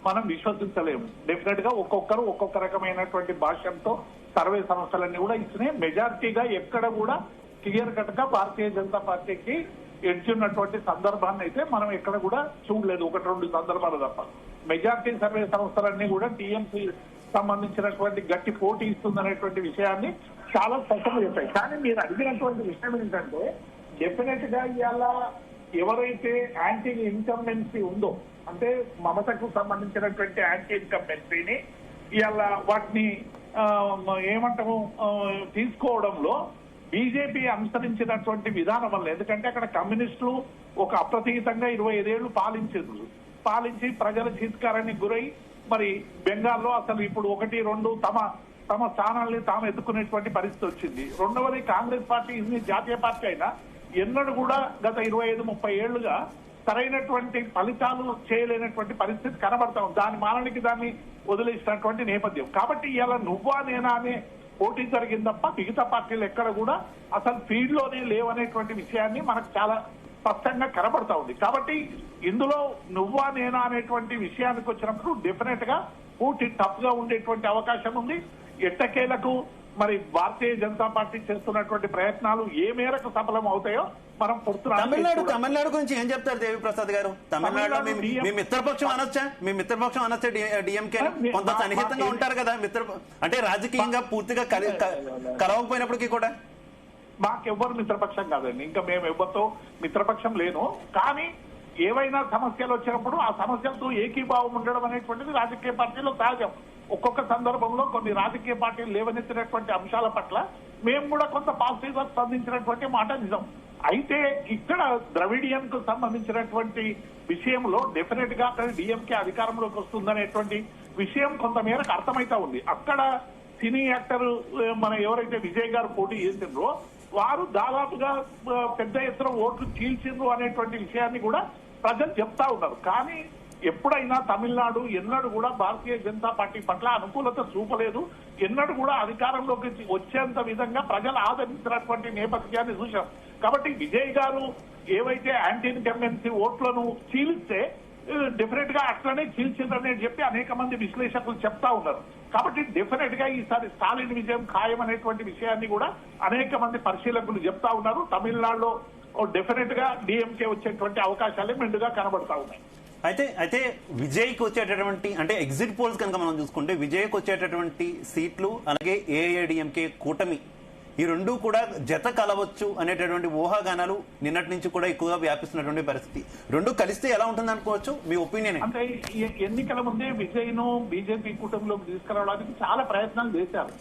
మనం విశ్వసించలేము. డెఫినెట్ గా ఒక్కొక్కరు ఒక్కొక్క రకమైనటువంటి భాష్యంతో సర్వే సంస్థలన్నీ కూడా ఇచ్చినాయి. మెజారిటీగా ఎక్కడ కూడా క్లియర్ కట్ గా భారతీయ జనతా పార్టీకి ఎడ్జ్ ఉన్నటువంటి సందర్భాన్ని అయితే మనం ఎక్కడ కూడా చూడలేదు, 1-2 సందర్భాలు తప్ప. మెజారిటీ సర్వే సంస్థలన్నీ కూడా టీఎంసీ సంబంధించినటువంటి గట్టి పోటీ ఇస్తుందనేటువంటి విషయాన్ని చాలా స్పష్టంగా చెప్పాయి. కానీ మీరు అడిగినటువంటి విషయం ఏంటంటే డెఫినెట్ గా ఇవాళ ఎవరైతే యాంటీ ఇన్కంబెన్సీ ఉందో, అంటే మమతకు సంబంధించినటువంటి యాంటీ ఇన్కంబెన్సీని ఇవాళ వాటిని ఏమంటాము తీసుకోవడంలో బీజేపీ అనుసరించినటువంటి విధానం వల్ల, ఎందుకంటే అక్కడ కమ్యూనిస్టులు ఒక అప్రతీతంగా 25 ఏళ్లు పాలించి ప్రజల చీత్కారానికి గురై మరి బెంగాల్లో అసలు ఇప్పుడు 1-2 తమ స్థానాల్ని తాము ఎత్తుకునేటువంటి పరిస్థితి వచ్చింది. రెండవది, కాంగ్రెస్ పార్టీ ఇన్ని జాతీయ పార్టీ అయినా ఎన్నడూ కూడా గత 25-30 ఏళ్లుగా సరైనటువంటి ఫలితాలు చేయలేనటువంటి పరిస్థితి కనబడతా ఉంది. దాని మాననికి దాన్ని వదిలేసినటువంటి నేపథ్యం. కాబట్టి ఇలా నువ్వా నేనా అనే పోటీ జరిగింది తప్ప మిగతా పార్టీలు ఎక్కడ కూడా అసలు ఫీల్డ్ లోనే లేవనేటువంటి విషయాన్ని మనకు చాలా స్పష్టంగా కనబడతా ఉంది. కాబట్టి ఇందులో నువ్వా నేనా అనేటువంటి విషయానికి వచ్చినప్పుడు డెఫినెట్ గా పోటీ టఫ్ గా ఉండేటువంటి అవకాశం ఉంది. ఎట్టకేలకు మరి భారతీయ జనతా పార్టీ చేస్తున్నటువంటి ప్రయత్నాలు ఏ మేరకు సఫలం అవుతాయో మనం తమిళనాడు గురించి ఏం చెప్తారు దేవిప్రసాద్ గారు? తమిళనాడులో మీ మిత్రపక్షం అనొచ్చా? మీ మిత్రపక్షం అనొచ్చా? డిఎంకే కొంత సన్నిహితంగా ఉంటారు కదా అంటే రాజకీయంగా పూర్తిగా కలవకపోయినప్పటికీ కూడా. మాకెవ్వరు మిత్రపక్షం కాదండి, ఇంకా మేము ఎవరితో మిత్రపక్షం లేను. కానీ ఏవైనా సమస్యలు వచ్చినప్పుడు ఆ సమస్యలతో ఏకీభావం ఉండడం అనేటువంటిది రాజకీయ పార్టీలో సహజం. ఒక్కొక్క సందర్భంలో కొన్ని రాజకీయ పార్టీలు లేవనెత్తినటువంటి అంశాల పట్ల మేము కూడా కొంత పాజిటివ్ గా స్పందించినటువంటి మాట నిజం. అయితే ఇక్కడ ద్రవిడియన్ కు సంబంధించినటువంటి విషయంలో డెఫినెట్ గా అక్కడ డిఎంకే అధికారంలోకి వస్తుందనేటువంటి విషయం కొంతమేరకు అర్థమైతా ఉంది. అక్కడ సినీ యాక్టర్ మన ఎవరైతే విజయ్ గారు పోటీ చేసిండ్రో వారు దాదాపుగా పెద్ద ఎత్తున ఓట్లు చీల్చిండ్రు అనేటువంటి విషయాన్ని కూడా ప్రజలు చెప్తా ఉన్నారు. కానీ ఎప్పుడైనా తమిళనాడు ఎన్నడూ కూడా భారతీయ జనతా పార్టీ పట్ల అనుకూలత చూపలేదు, ఎన్నడూ కూడా అధికారంలోకి వచ్చేంత విధంగా ప్రజలు ఆదరించినటువంటి నేపథ్యాన్ని చూశాం. కాబట్టి విజయ్ గారు ఏవైతే యాంటీ ఇన్కంబెన్సీ ఓట్లను చీలిస్తే డెఫినెట్ గా అట్లనే చీల్చిందని చెప్పి అనేక మంది విశ్లేషకులు చెప్తా ఉన్నారు. కాబట్టి డెఫినెట్ గా ఈసారి స్టాలిన్ విజయం ఖాయం అనేటువంటి విషయాన్ని కూడా అనేక మంది పరిశీలకులు చెప్తా ఉన్నారు. తమిళనాడులో డెఫినెట్ గా డిఎంకే వచ్చేటువంటి అవకాశాలే మెండుగా కనబడతా ఉన్నాయి. అయితే విజయ్కి వచ్చేటటువంటి అంటే ఎగ్జిట్ పోల్స్ కనుక మనం చూసుకుంటే విజయ్కి వచ్చేటటువంటి సీట్లు అలాగే ఏఐఏడిఎంకే కూటమి ఈ రెండు కూడా జత కలవచ్చు అనేటటువంటి ఊహాగానాలు నిన్నటి నుంచి కూడా ఎక్కువగా వ్యాపిస్తున్నటువంటి పరిస్థితి. రెండు కలిస్తే ఎలా ఉంటుంది అనుకోవచ్చు? మీ ఒపీనియన్? అంటే ఎన్నికల ముందే విజయ్ ను బీజేపీ కూటమిలోకి తీసుకురావడానికి చాలా ప్రయత్నాలు చేశారు.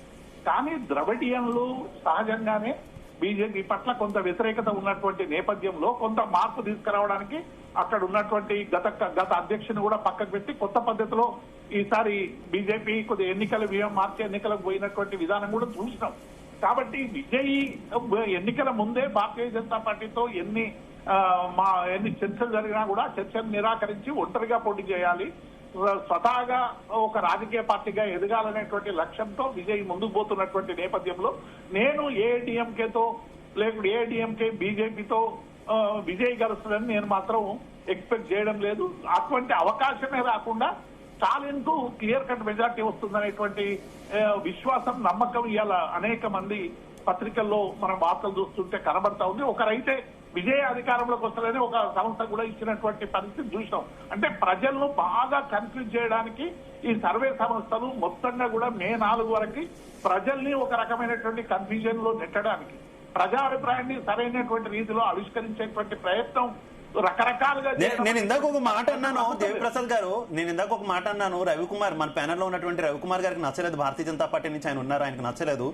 కానీ ద్రవిడియన్లు సహజంగానే బీజేపీ పట్ల కొంత వ్యతిరేకత ఉన్నటువంటి నేపథ్యంలో కొంత మార్పు తీసుకురావడానికి అక్కడ ఉన్నటువంటి గత అధ్యక్షుని కూడా పక్కకు పెట్టి కొత్త పద్ధతిలో ఈసారి బీజేపీ కొద్ది ఎన్నికల వ్యూహం మార్చి ఎన్నికలకు పోయినటువంటి విధానం కూడా చూసినాం. కాబట్టి విజయ్ ఎన్నికల ముందే భారతీయ జనతా పార్టీతో ఎన్ని చర్చలు జరిగినా కూడా చర్చలు నిరాకరించి ఒంటరిగా పోటీ చేయాలి, స్వతహాగా ఒక రాజకీయ పార్టీగా ఎదగాలనేటువంటి లక్ష్యంతో విజయ్ ముందుకు పోతున్నటువంటి నేపథ్యంలో నేను ఏఐడిఎంకేతో లేకుంటే ఏఐడిఎంకే బీజేపీతో విజయ్ గెలుస్తుందని నేను మాత్రం ఎక్స్పెక్ట్ చేయడం లేదు. అటువంటి అవకాశమే రాకుండా స్టాలిన్ కు క్లియర్ కట్ మెజార్టీ వస్తుందనేటువంటి విశ్వాసం, నమ్మకం ఇవాళ అనేక మంది పత్రికల్లో మనం వార్తలు చూస్తుంటే కనబడతా ఉంది. ఒకరైతే విజయ అధికారంలోకి వస్తారని ఒక సంస్థ కూడా ఇచ్చినటువంటి పరిస్థితి చూసాం. అంటే ప్రజలను బాగా కన్ఫ్యూజ్ చేయడానికి ఈ సర్వే సంస్థలు మొత్తంగా కూడా మే 4 వరకు ప్రజల్ని ఒక రకమైనటువంటి కన్ఫ్యూజన్ లో నెట్టడానికి, ప్రజాభిప్రాయాన్ని సరైనటువంటి రీతిలో ఆవిష్కరించేటువంటి ప్రయత్నం రకరకాలుగా. నేను ఇందాక ఒక మాట అన్నాను దేవిప్రసాద్ గారు, రవికుమార్, మన ప్యానెల్ లో ఉన్నటువంటి రవికుమార్ గారికి నచ్చలేదు, భారతీయ జనతా పార్టీ నుంచి ఆయన ఉన్నారు, ఆయనకు నచ్చలేదు.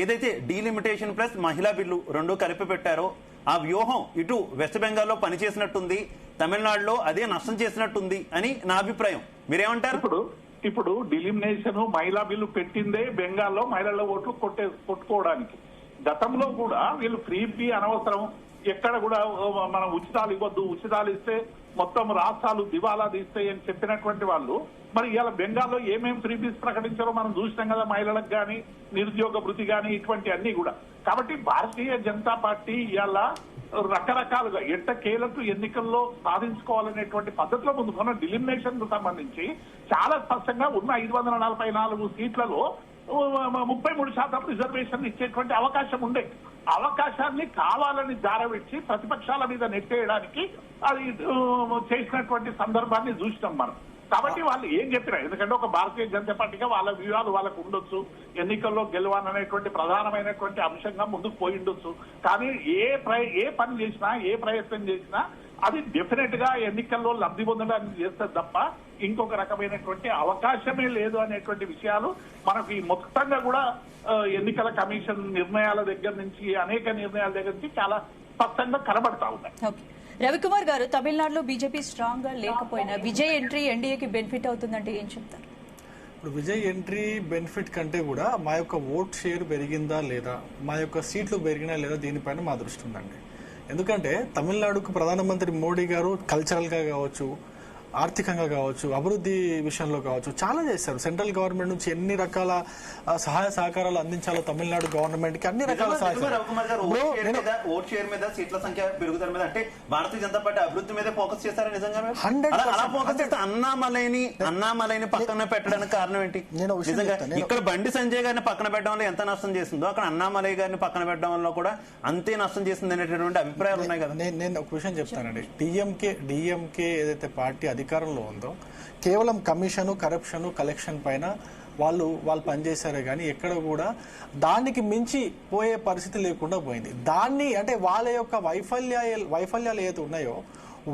ఏదైతే డీలిమిటేషన్ ప్లస్ మహిళా బిల్లు రెండు కలిపి పెట్టారో ఆ వ్యూహం ఇటు వెస్ట్ బెంగాల్లో పనిచేసినట్టుంది, తమిళనాడులో అదే నష్టం చేసినట్టుంది అని నా అభిప్రాయం. మీరేమంటారు? ఇప్పుడు డిలిమినేషన్ మహిళా బిల్లు పెట్టిందే బెంగాల్లో మహిళల ఓట్లు కొట్టుకోవడానికి. గతంలో కూడా వీళ్ళు ఫ్రీ అనవసరం, ఎక్కడ కూడా మనం ఉచితాలు ఇవ్వద్దు, ఉచితాలు ఇస్తే మొత్తం రాష్ట్రాలు దివాలా తీస్తాయి అని చెప్పినటువంటి వాళ్ళు మరి ఇవాళ బెంగాల్లో ఏమేమి ఫ్రీబీస్ ప్రకటించారో మనం చూసినాం కదా. మహిళలకు కానీ, నిరుద్యోగ భృతి కానీ, ఇటువంటి అన్ని కూడా. కాబట్టి భారతీయ జనతా పార్టీ ఇవాళ రకరకాలుగా ఎట్టకేలకు ఎన్నికల్లో సాధించుకోవాలనేటువంటి పద్ధతిలో ముందుకున్న డిలిమినేషన్ కు సంబంధించి చాలా స్పష్టంగా ఉన్న 544 సీట్లలో 33% రిజర్వేషన్ ఇచ్చేటువంటి అవకాశం ఉండే. అవకాశాన్ని కావాలని జారవిడిచి ప్రతిపక్షాల మీద నెట్టేయడానికి అది చేసినటువంటి సందర్భాన్ని చూసినాం మనం. కాబట్టి వాళ్ళు ఏం చెప్పినా, ఎందుకంటే ఒక భారతీయ జనతా పార్టీగా వాళ్ళ వ్యూహాలు వాళ్ళకు ఉండొచ్చు, ఎన్నికల్లో గెలవాలనేటువంటి ప్రధానమైనటువంటి అంశంగా ముందుకు పోయి ఉండొచ్చు. కానీ ఏ పని చేసినా, ఏ ప్రయత్నం చేసినా అది డెఫినెట్ గా ఎన్నికల్లో లబ్ధి పొందడానికి చేస్తుంది తప్ప ఇంకొక రకమైనటువంటి అవకాశమే లేదు అనేటువంటి విషయాలు మనకి మొత్తంగా కూడా ఎన్నికల కమిషన్ నిర్ణయాల దగ్గర నుంచి, అనేక నిర్ణయాల దగ్గర నుంచి చాలా స్పష్టంగా కనబడతా ఉన్నాయి. రవికుమార్ గారు, తమిళనాడులో బీజేపీ స్ట్రాంగ్ గా లేకపోయినా విజయ్ ఎంట్రీ ఎన్డీఏకి బెనిఫిట్ అవుతుందంటే ఏం చెప్తారు? ఇప్పుడు విజయ్ ఎంట్రీ బెనిఫిట్ కంటే కూడా మా యొక్క ఓట్ షేర్ పెరిగిందా లేదా, మా యొక్క సీట్లు పెరిగినా లేదా, దీనిపైన మా దృష్టి ఉందండి. ఎందుకంటే తమిళనాడుకు ప్రధానమంత్రి మోడీ గారు కల్చరల్ గా కావచ్చు, ఆర్థికంగా కావచ్చు, అభివృద్ధి విషయంలో కావచ్చు చాలా చేశారు. సెంట్రల్ గవర్నమెంట్ నుంచి ఎన్ని రకాల సహాయ సహకారాలు అందించాలో తమిళనాడు గవర్నమెంట్ కి అన్ని రకాల ఓట్ షేర్ మీద, సీట్ల సంఖ్య పెరుగుదల మీద, అంటే భారతీయ జనతా పార్టీ అభివృద్ధి మీద ఫోకస్ చేస్తారా నిజంగా? 100% అన్నామలైని పక్కన పెట్టడానికి కారణం ఏంటి? నిజంగా ఇక్కడ బండి సంజయ్ గారిని పక్కన పెట్టడం వల్ల ఎంత నష్టం చేసిందో అక్కడ అన్నామలై గారిని పక్కన పెట్టడం వల్ల కూడా అంతే నష్టం చేసింది అనేటటువంటి అభిప్రాయాలు ఉన్నాయి కదా. నేను ఒక విషయం చెప్తానండి. డిఎంకే ఏదైతే పార్టీ అధికారంలో ఉందో కేవలం కమిషన్, కరప్షన్, కలెక్షన్ పైన వాళ్ళు పనిచేశారే కానీ ఎక్కడ కూడా దానికి మించి పోయే పరిస్థితి లేకుండా పోయింది. దాన్ని అంటే వాళ్ళ యొక్క వైఫల్యాలు ఏదైతే ఉన్నాయో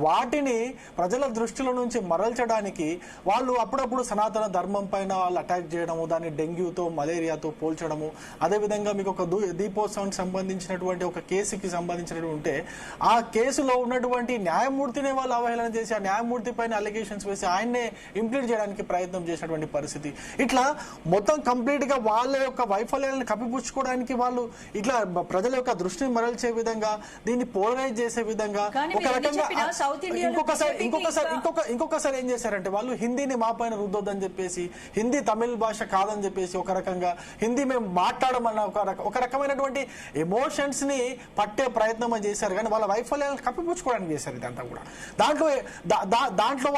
వాటిని ప్రజల దృష్టిలో నుంచి మరల్చడానికి వాళ్ళు అప్పుడప్పుడు సనాతన ధర్మం పైన వాళ్ళు అటాక్ చేయడము, దాన్ని డెంగ్యూతో, మలేరియాతో పోల్చడము, అదేవిధంగా మీకు ఒక దీపోత్సవానికి సంబంధించినటువంటి ఒక కేసుకి సంబంధించినటువంటి ఉంటే ఆ కేసులో ఉన్నటువంటి న్యాయమూర్తినే వాళ్ళు అవహేళన చేసి ఆ న్యాయమూర్తి పైన అలిగేషన్స్ వేసి ఆయన్నే ఇంప్లీట్ చేయడానికి ప్రయత్నం చేసినటువంటి పరిస్థితి. ఇట్లా మొత్తం కంప్లీట్ గా వాళ్ళ యొక్క వైఫల్యాలను కప్పిపుచ్చుకోవడానికి వాళ్ళు ఇట్లా ప్రజల యొక్క దృష్టిని మరల్చే విధంగా, దీన్ని పోలరైజ్ చేసే విధంగా ఒక రకంగా ఇంకొకసారి ఏం చేశారంటే వాళ్ళు హిందీని మా పైన రుద్దొద్దని చెప్పేసి, హిందీ తమిళ భాష కాదని చెప్పేసి ఒక రకంగా హిందీ మేము మాట్లాడమన్న ఒక రకమైనటువంటి ఎమోషన్స్ ని పట్టే ప్రయత్నం చేశారు. కానీ వాళ్ళ వైఫల్యాలను కప్పిపుచ్చుకోవడానికి చేశారు ఇదంతా కూడా. దాంట్లో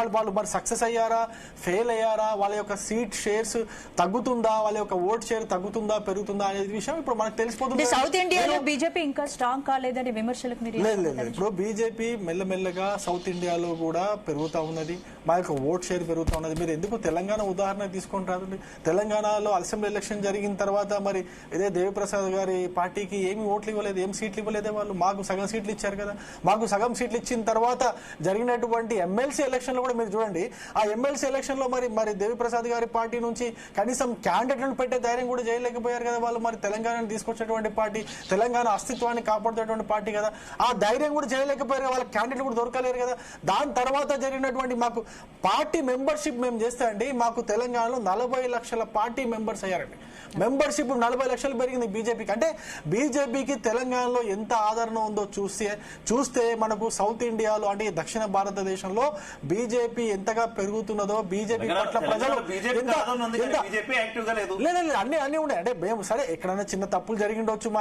వాళ్ళు మరి సక్సెస్ అయ్యారా, ఫెయిల్ అయ్యారా, వాళ్ళ యొక్క సీట్ షేర్స్ తగ్గుతుందా, వాళ్ళ యొక్క ఓట్ షేర్ తగ్గుతుందా, పెరుగుతుందా అనేది విషయం ఇప్పుడు మనకు తెలిసిపోతుంది. సౌత్ ఇండియాలో బీజేపీ ఇంకా స్ట్రాంగ్ కాలేదని విమర్శలకు లేదు. ఇప్పుడు బీజేపీ మెల్లమెల్లగా సౌత్ ఇండియాలో కూడా పెరుగుతా ఉన్నది, మా యొక్క ఓట్ షేర్ పెరుగుతా ఉన్నది. మీరు ఎందుకు తెలంగాణ ఉదాహరణ తీసుకొని రాదండి? తెలంగాణలో అసెంబ్లీ ఎలక్షన్ జరిగిన తర్వాత మరి ఇదే దేవిప్రసాద్ గారి పార్టీకి ఏమి ఓట్లు ఇవ్వలేదు, ఏం సీట్లు ఇవ్వలేదే వాళ్ళు. మాకు సగం సీట్లు ఇచ్చారు కదా. మాకు సగం సీట్లు ఇచ్చిన తర్వాత జరిగినటువంటి ఎమ్మెల్సీ ఎలక్షన్ లో కూడా మీరు చూడండి, ఆ ఎమ్మెల్సీ ఎలక్షన్ లో మరి దేవిప్రసాద్ గారి పార్టీ నుంచి కనీసం క్యాండిడేట్లను పెట్టే ధైర్యం కూడా చేయలేకపోయారు కదా వాళ్ళు. మరి తెలంగాణను తీసుకొచ్చేటువంటి పార్టీ, తెలంగాణ అస్తిత్వాన్ని కాపాడుతున్నటువంటి పార్టీ కదా, ఆ ధైర్యం కూడా చేయలేకపోయారు. వాళ్ళ క్యాండిడేట్ కూడా దొరకలేరు కదా. దాని తర్వాత జరిగినటువంటి పార్టీ మెంబర్షిప్ మేము చేస్తే అండి మాకు తెలంగాణలో 40 లక్షల పార్టీ మెంబర్స్ అయ్యారండి. మెంబర్షిప్ 40 లక్షలు పెరిగింది బీజేపీకి. అంటే బీజేపీకి తెలంగాణలో ఎంత ఆదరణ ఉందో చూస్తే మనకు సౌత్ ఇండియాలో అంటే దక్షిణ భారతదేశంలో బీజేపీ ఎంతగా పెరుగుతున్నదో, బీజేపీ పట్ల ప్రజలు లేదు అన్ని ఉన్నాయి. అంటే మేము సరే ఎక్కడైనా చిన్న తప్పులు జరిగిండొచ్చు,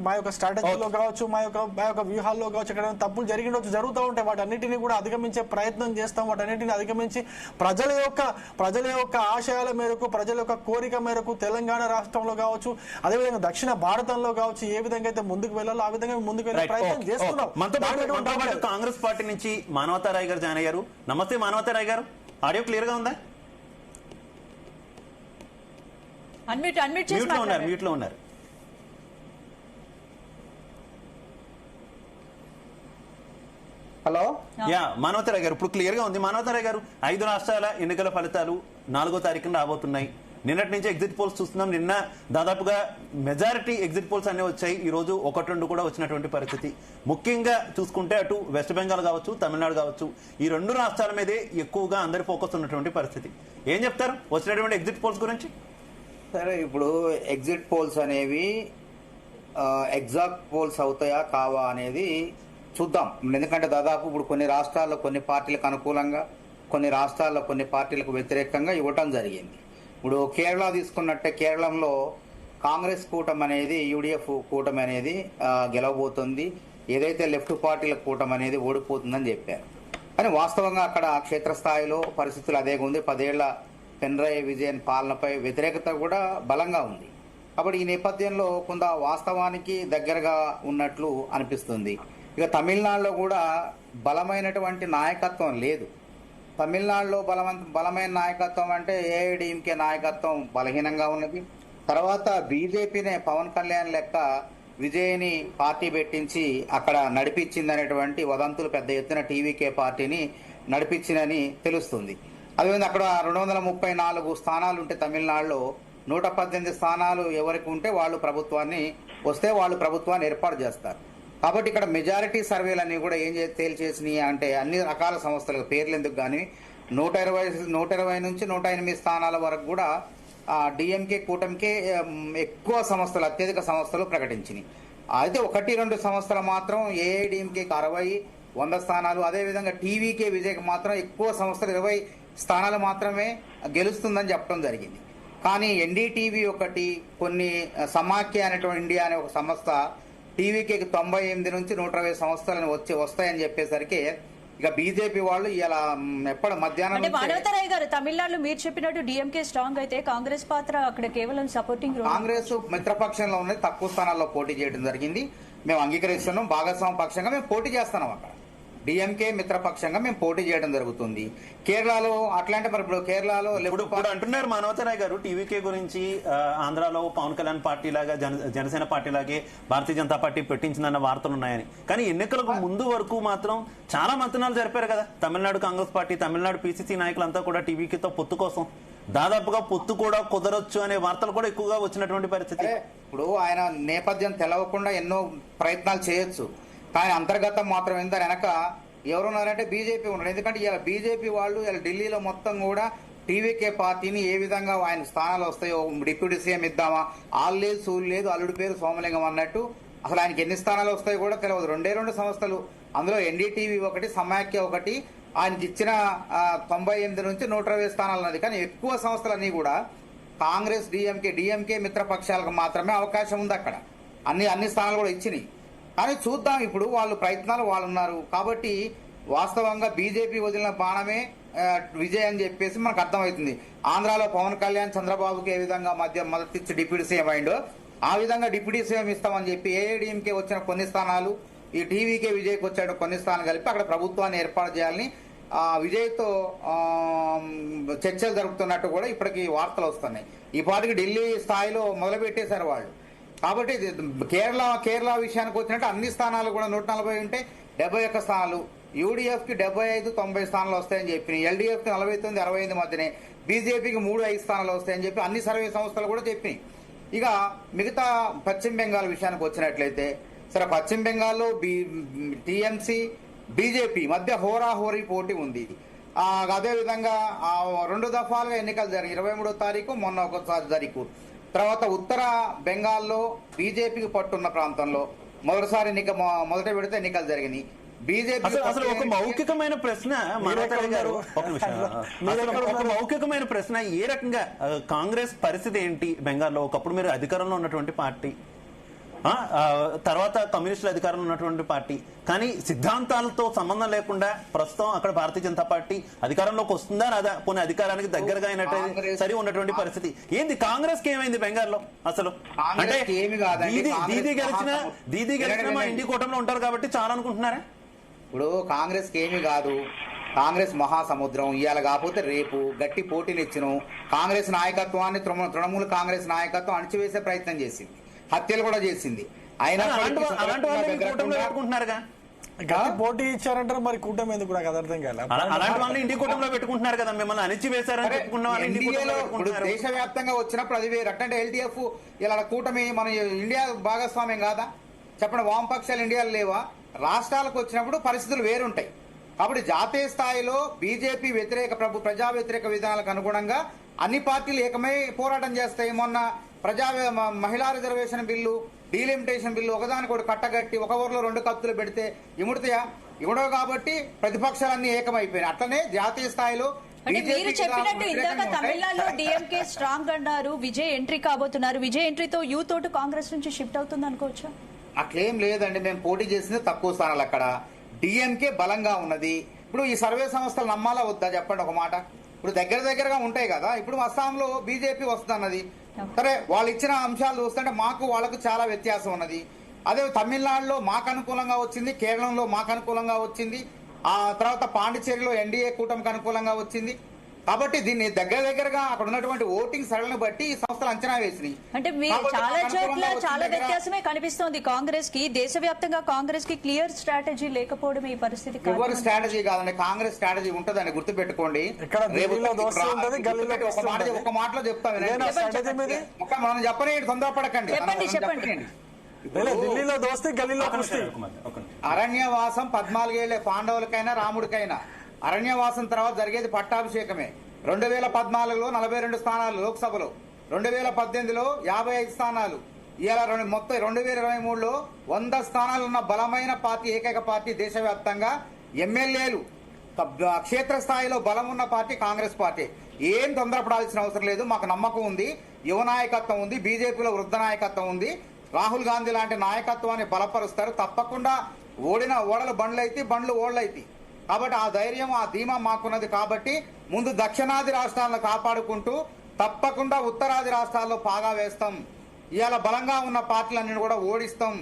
మా యొక్క స్ట్రాటజీలో కావచ్చు, మా యొక్క వ్యూహాల్లో కావచ్చు, ఎక్కడైనా తప్పులు జరిగిండొచ్చు, జరుగుతూ ఉంటాయి. వాటన్నిటిని కూడా అధిగమించే ప్రయత్నం చేస్తాం. వాటన్నిటిని అధిగమించి ప్రజల యొక్క ఆశయాల మేరకు, ప్రజల యొక్క కోరిక మేరకు తెలంగాణ రాష్ట్రంలో కావచ్చు, అదేవిధంగా దక్షిణ భారతంలో కావచ్చు, ఏ విధంగా అయితే ముందుకు వెళ్ళాలో ఆ విధంగా ముందుకు వెళ్ళే ప్రయత్నం చేస్తున్నాం. కాంగ్రెస్ పార్టీ నుంచి మానవతారాయ్ గారు జాయిన్ అయ్యారు. నమస్తే మానవతారాయ్ గారు, ఆడియో క్లియర్ గా ఉందా? మ్యూట్ లో ఉన్నారు. హలో, మానవతారాయ్ గారు ఇప్పుడు క్లియర్ గా ఉంది. మానవతారాయ్ గారు, 5 రాష్ట్రాల ఎన్నికల ఫలితాలు 4వ తారీఖున రాబోతున్నాయి. నిన్నటి నుంచి ఎగ్జిట్ పోల్స్ చూస్తున్నాం. నిన్న దాదాపుగా మెజారిటీ ఎగ్జిట్ పోల్స్ అన్ని వచ్చాయి. ఈ రోజు 1-2 కూడా వచ్చినటువంటి పరిస్థితి. ముఖ్యంగా చూసుకుంటే అటు వెస్ట్ బెంగాల్ కావచ్చు, తమిళనాడు కావచ్చు, ఈ 2 రాష్ట్రాల మీదే ఎక్కువగా అందరి ఫోకస్ ఉన్నటువంటి పరిస్థితి. ఏం చెప్తారు వచ్చినటువంటి ఎగ్జిట్ పోల్స్ గురించి? సరే, ఇప్పుడు ఎగ్జిట్ పోల్స్ అనేవి ఎగ్జాక్ట్ పోల్స్ అవుతాయా కావా అనేది చూద్దాం. ఎందుకంటే దాదాపు ఇప్పుడు కొన్ని రాష్ట్రాల్లో కొన్ని పార్టీలకు అనుకూలంగా, కొన్ని రాష్ట్రాల్లో కొన్ని పార్టీలకు వ్యతిరేకంగా ఇవ్వటం జరిగింది. ఇప్పుడు కేరళ తీసుకున్నట్టే కేరళలో కాంగ్రెస్ కూటమి అనేది, యూడిఎఫ్ కూటమి అనేది గెలవబోతుంది. ఏదైతే లెఫ్ట్ పార్టీల కూటమి అనేది ఓడిపోతుందని చెప్పారు. కానీ వాస్తవంగా అక్కడ క్షేత్రస్థాయిలో పరిస్థితులు అదే ఉంది. 10 ఏళ్ల పినరయి విజయన్ పాలనపై వ్యతిరేకత కూడా బలంగా ఉంది. కాబట్టి ఈ నేపథ్యంలో కొంత వాస్తవానికి దగ్గరగా ఉన్నట్లు అనిపిస్తుంది. ఇక తమిళనాడులో కూడా బలమైనటువంటి నాయకత్వం లేదు. తమిళనాడులో బలమైన నాయకత్వం అంటే ఏఐడిఎంకే నాయకత్వం బలహీనంగా ఉన్నది. తర్వాత బీజేపీనే పవన్ కళ్యాణ్ లెక్క విజయ్ని పార్టీ పెట్టించి అక్కడ నడిపించింది అనేటువంటి వదంతులు పెద్ద ఎత్తున టీవీకే పార్టీని నడిపించిందని తెలుస్తుంది. అదేవిధంగా అక్కడ 234 స్థానాలు ఉంటే తమిళనాడులో 118 స్థానాలు ఎవరికి ఉంటే వాళ్ళు ప్రభుత్వాన్ని ఏర్పాటు చేస్తారు. కాబట్టి ఇక్కడ మెజారిటీ సర్వేలన్నీ కూడా ఏం తేల్చేసినాయి అంటే అన్ని రకాల సంస్థలకు పేర్లు ఎందుకు కానీ 120 నుంచి 108 స్థానాల వరకు కూడా డిఎంకే కూటమికే ఎక్కువ సంస్థలు, అత్యధిక సంస్థలు ప్రకటించినాయి. అయితే 1-2 సంస్థలు మాత్రం ఏఐడిఎంకేకి 60-100 స్థానాలు, అదేవిధంగా టీవీకే విజయ్కి మాత్రం ఎక్కువ సంస్థలు 20 స్థానాలు మాత్రమే గెలుస్తుందని చెప్పడం జరిగింది. కానీ ఎన్డీటీవీ ఒకటి, కొన్ని సమాఖ్య అనేటువంటి ఇండియా అనే ఒక సంస్థ టీవీకి 98 నుంచి 120 సంస్థలను వస్తాయని చెప్పేసరికి ఇక బీజేపీ వాళ్ళు ఇలా ఎప్పుడు మధ్యాహ్నం మానవతారాయ్ గారు, తమిళనాడులో మీరు చెప్పినట్టు డిఎంకే స్ట్రాంగ్ అయితే కాంగ్రెస్ పాత్ర అక్కడ కేవలం సపోర్టింగ్. కాంగ్రెస్ మిత్రపక్షంలో ఉన్నది తక్కువ స్థానాల్లో పోటీ చేయడం జరిగింది. మేము అంగీకరిస్తున్నాం. భాగస్వామ్య పక్షంగా మేము పోటీ చేస్తున్నాం. అక్కడ డిఎంకే మిత్రపక్షంగా మేము పోటీ చేయడం జరుగుతుంది. కేరళలో అట్లాంటి మరి ఇప్పుడు కేరళలో ఇప్పుడు అంటున్నారు మానవతారాయ్ గారు టీవీకే గురించి, ఆంధ్రాలో పవన్ కళ్యాణ్ పార్టీ లాగా జనసేన పార్టీ లాగే భారతీయ జనతా పార్టీ పెట్టించిందన్న వార్తలు ఉన్నాయని. కానీ ఎన్నికలకు ముందు వరకు మాత్రం చాలా మంతనాలు జరిపారు కదా తమిళనాడు కాంగ్రెస్ పార్టీ, తమిళనాడు పిసిసి నాయకులంతా కూడా టీవీకేతో పొత్తు కోసం. దాదాపుగా పొత్తు కూడా కుదరొచ్చు అనే వార్తలు కూడా ఎక్కువగా వచ్చినటువంటి పరిస్థితి. ఇప్పుడు ఆయన నేపథ్యం తెలవకుండా ఎన్నో ప్రయత్నాలు చేయొచ్చు, కానీ అంతర్గతం మాత్రం ఎంత వెనక ఎవరున్నారంటే బీజేపీ ఉన్నారు. ఎందుకంటే ఇలా బీజేపీ వాళ్ళు ఇలా ఢిల్లీలో మొత్తం కూడా టీవీకే పార్టీని ఏ విధంగా ఆయన స్థానాలు వస్తాయో, డిప్యూటీ సీఎం ఇద్దామా, ఆళ్ళు లేదు సూళ్ళు లేదు, అల్లుడి పేరు సోమలింగం అన్నట్టు అసలు ఆయనకి ఎన్ని స్థానాలు వస్తాయో కూడా తెలియదు. 2 సంస్థలు, అందులో ఎన్డీటీవీ ఒకటి, సమాఖ్య ఒకటి, ఆయనకి ఇచ్చిన 98 నుంచి 120 స్థానాలు ఉన్నది. కానీ ఎక్కువ సంస్థలన్నీ కూడా కాంగ్రెస్, డిఎంకే మిత్రపక్షాలకు మాత్రమే అవకాశం ఉంది. అక్కడ అన్ని స్థానాలు కూడా ఇచ్చినాయి. కానీ చూద్దాం, ఇప్పుడు వాళ్ళు ప్రయత్నాలు వాళ్ళు ఉన్నారు. కాబట్టి వాస్తవంగా బీజేపీ వదిలిన బాణమే విజయ్ అని చెప్పేసి మనకు అర్థమవుతుంది. ఆంధ్రాలో పవన్ కళ్యాణ్ చంద్రబాబుకి ఏ విధంగా మద్దతు ఇచ్చి డిప్యూటీ సీఎం అయిండో ఆ విధంగా డిప్యూటీ సీఎం ఇస్తామని చెప్పి ఏఐడిఎంకే వచ్చిన కొన్ని స్థానాలు, ఈ టీవీకే విజయ్కి వచ్చాడు కొన్ని స్థానాలు కలిపి అక్కడ ప్రభుత్వాన్ని ఏర్పాటు చేయాలని విజయ్తో చర్చలు జరుపుతున్నట్టు కూడా ఇప్పటికి వార్తలు వస్తున్నాయి. ఈ పాటికి ఢిల్లీ స్థాయిలో మొదలుపెట్టేశారు వాళ్ళు. కాబట్టి కేరళ విషయానికి వచ్చినట్టు అన్ని స్థానాలు కూడా 140 ఉంటే 71 స్థానాలు, యూడీఎఫ్ కి 75-90 స్థానాలు వస్తాయని చెప్పి, ఎల్డీఎఫ్ కి 49-65 మధ్యనే, బీజేపీకి 3-5 స్థానాలు వస్తాయని చెప్పి అన్ని సర్వే సంస్థలు కూడా చెప్పినాయి. ఇక మిగతా పశ్చిమ బెంగాల్ విషయానికి వచ్చినట్లయితే సరే, పశ్చిమ బెంగాల్లో టీఎంసీ బీజేపీ మధ్య హోరాహోరీ పోటీ ఉంది. అదే విధంగా 2 దఫాలుగా ఎన్నికలు జరిగాయి. 23వ తారీఖు, మొన్న ఒకసారి తారీఖు. తర్వాత ఉత్తర బెంగాల్లో బీజేపీకి పట్టున్న ప్రాంతంలో మొదట విడత ఎన్నికలు జరిగినాయి. బీజేపీ అసలు ఒక మౌఖికమైన ప్రశ్న మనోహర్ గారు, ఒక నిమిషం. ఒక మౌఖికమైన ప్రశ్న, ఏ రకంగా కాంగ్రెస్ పరిస్థితి ఏంటి బెంగాల్లో? ఒకప్పుడు మీరు అధికారంలో ఉన్నటువంటి పార్టీ, తర్వాత కమ్యూనిస్టుల అధికారంలో ఉన్నటువంటి పార్టీ, కానీ సిద్ధాంతాలతో సంబంధం లేకుండా ప్రస్తుతం అక్కడ భారతీయ జనతా పార్టీ అధికారంలోకి వస్తుందా రాదా? పోనీ అధికారానికి దగ్గరగా అయినట్టు సరి ఉన్నటువంటి పరిస్థితి ఏంది? కాంగ్రెస్ కి ఏమైంది బెంగాల్లో అసలు? అంటే దీదీ గెలిచిన మా ఇండి కూటమిలో ఉంటారు కాబట్టి చాలా అనుకుంటున్నారా? ఇప్పుడు కాంగ్రెస్ కి ఏమి కాదు. కాంగ్రెస్ మహాసముద్రం. ఇవాళ కాకపోతే రేపు గట్టి పోటీనిచ్చినాం. కాంగ్రెస్ నాయకత్వాన్ని తృణమూల కాంగ్రెస్ నాయకత్వం అణచివేసే ప్రయత్నం చేసింది, హత్యలు కూడా చేసింది. పోటీ ఇచ్చారంటారు, మరి కూటమి ఎందుకు నాకు అర్థం కాలేదు. అలాంటి వాళ్ళని ఇండి కూటమిలో పెట్టుకుంటున్నారు కదా, మిమ్మల్ని అణిచివేశారని చెప్పుకున్న దేశవ్యాప్తంగా వచ్చినప్పుడు అది వేరు. అంటే ఎల్డీఎఫ్ ఇలా కూటమి మన ఇండియా భాగస్వామ్యం కాదా చెప్పండి? వామపక్షాలు ఇండియాలో లేవా? రాష్ట్రాలకు వచ్చినప్పుడు పరిస్థితులు వేరుంటాయి. కాబట్టి జాతీయ స్థాయిలో బీజేపీ ప్రజా వ్యతిరేక విధానాలకు అనుగుణంగా అన్ని పార్టీలు ఏకమై పోరాటం చేస్తాయి. మొన్న మహిళా రిజర్వేషన్ బిల్లు, డీలిమిటేషన్ బిల్లు ఒకదానికొకటి కట్టగట్టి ఒక ఊర్లో 2 కత్తులు పెడితే ఇముడవు కాబట్టి ప్రతిపక్షాలన్నీ ఏకమైపోయినాయి. అట్లనే జాతీయ స్థాయిలో మీరు చెప్పినట్టు ఇందాక తమిళనాడులో డిఎంకే స్ట్రాంగ్ అన్నారు, విజయ్ ఎంట్రీ కాబోతున్నారు. విజయ్ ఎంట్రీతో యూత్ ఓటు కాంగ్రెస్ నుంచి షిఫ్ట్ అవుతుంది అనుకోవచ్చా? అట్లేం లేదండి. మేము పోటీ చేసింది తక్కువ స్థానాలు. అక్కడ డిఎంకే బలంగా ఉన్నది. ఇప్పుడు ఈ సర్వే సంస్థలు నమ్మాలా వద్దా చెప్పండి ఒక మాట? ఇప్పుడు దగ్గరగా ఉంటాయి కదా. ఇప్పుడు అస్సాంలో బీజేపీ వస్తుందన్నది, సరే వాళ్ళు ఇచ్చిన అంశాలు చూస్తుంటే మాకు వాళ్ళకు చాలా వ్యత్యాసం ఉన్నది. అదే తమిళనాడులో మాకు అనుకూలంగా వచ్చింది, కేరళంలో మాకు అనుకూలంగా వచ్చింది, ఆ తర్వాత పాండిచేరిలో ఎన్డీఏ కూటమికి అనుకూలంగా వచ్చింది. కాబట్టి దీన్ని దగ్గరగా అక్కడ ఉన్నటువంటి ఓటింగ్ సరళను బట్టి ఈ సంస్థలు అంచనా వేసినాయి. అంటే చాలా చోట్ల చాలా వ్యత్యాసమే కనిపిస్తోంది కాంగ్రెస్ కి. దేశవ్యాప్తంగా కాంగ్రెస్ కి క్లియర్ స్ట్రాటజీ లేకపోవడం ఈ పరిస్థితి. ఎవరి స్ట్రాటజీ కాదండి, కాంగ్రెస్ స్ట్రాటజీ ఉంటుందని గుర్తుపెట్టుకోండి. ఒక మాటలో చెప్తాను, మనం చెప్పని తొందరపడకండి. ఢిల్లీలో దోస్తే గల్లీలో అరణ్యవాసం 14 ఏళ్లే పాండవులకైనా రాముడికైనా. అరణ్యవాసం తర్వాత జరిగేది పట్టాభిషేకమే. 2014లో 42 స్థానాలు లోక్సభలో, 2018లో 55 స్థానాలు, ఇలా మొత్తం 2023లో 100 స్థానాలు ఉన్న బలమైన పార్టీ, ఏకైక పార్టీ దేశవ్యాప్తంగా. ఎమ్మెల్యేలు క్షేత్రస్థాయిలో బలం ఉన్న పార్టీ కాంగ్రెస్ పార్టీ. ఏం తొందరపడాల్సిన అవసరం లేదు. మాకు నమ్మకం ఉంది, యువ నాయకత్వం ఉంది, బీజేపీలో వృద్ధ నాయకత్వం ఉంది. రాహుల్ గాంధీ లాంటి నాయకత్వాన్ని బలపరుస్తారు. తప్పకుండా ఓడలు బండ్లు ఓడలైతే. కాబట్టి ఆ ధైర్యం, ఆ ధీమా మాకున్నది. కాబట్టి ముందు దక్షిణాది రాష్ట్రాలను కాపాడుకుంటూ తప్పకుండా ఉత్తరాది రాష్ట్రాల్లో పాగా వేస్తాం. ఇవాళ బలంగా ఉన్న పార్టీలన్నీ కూడా ఓడిస్తాం.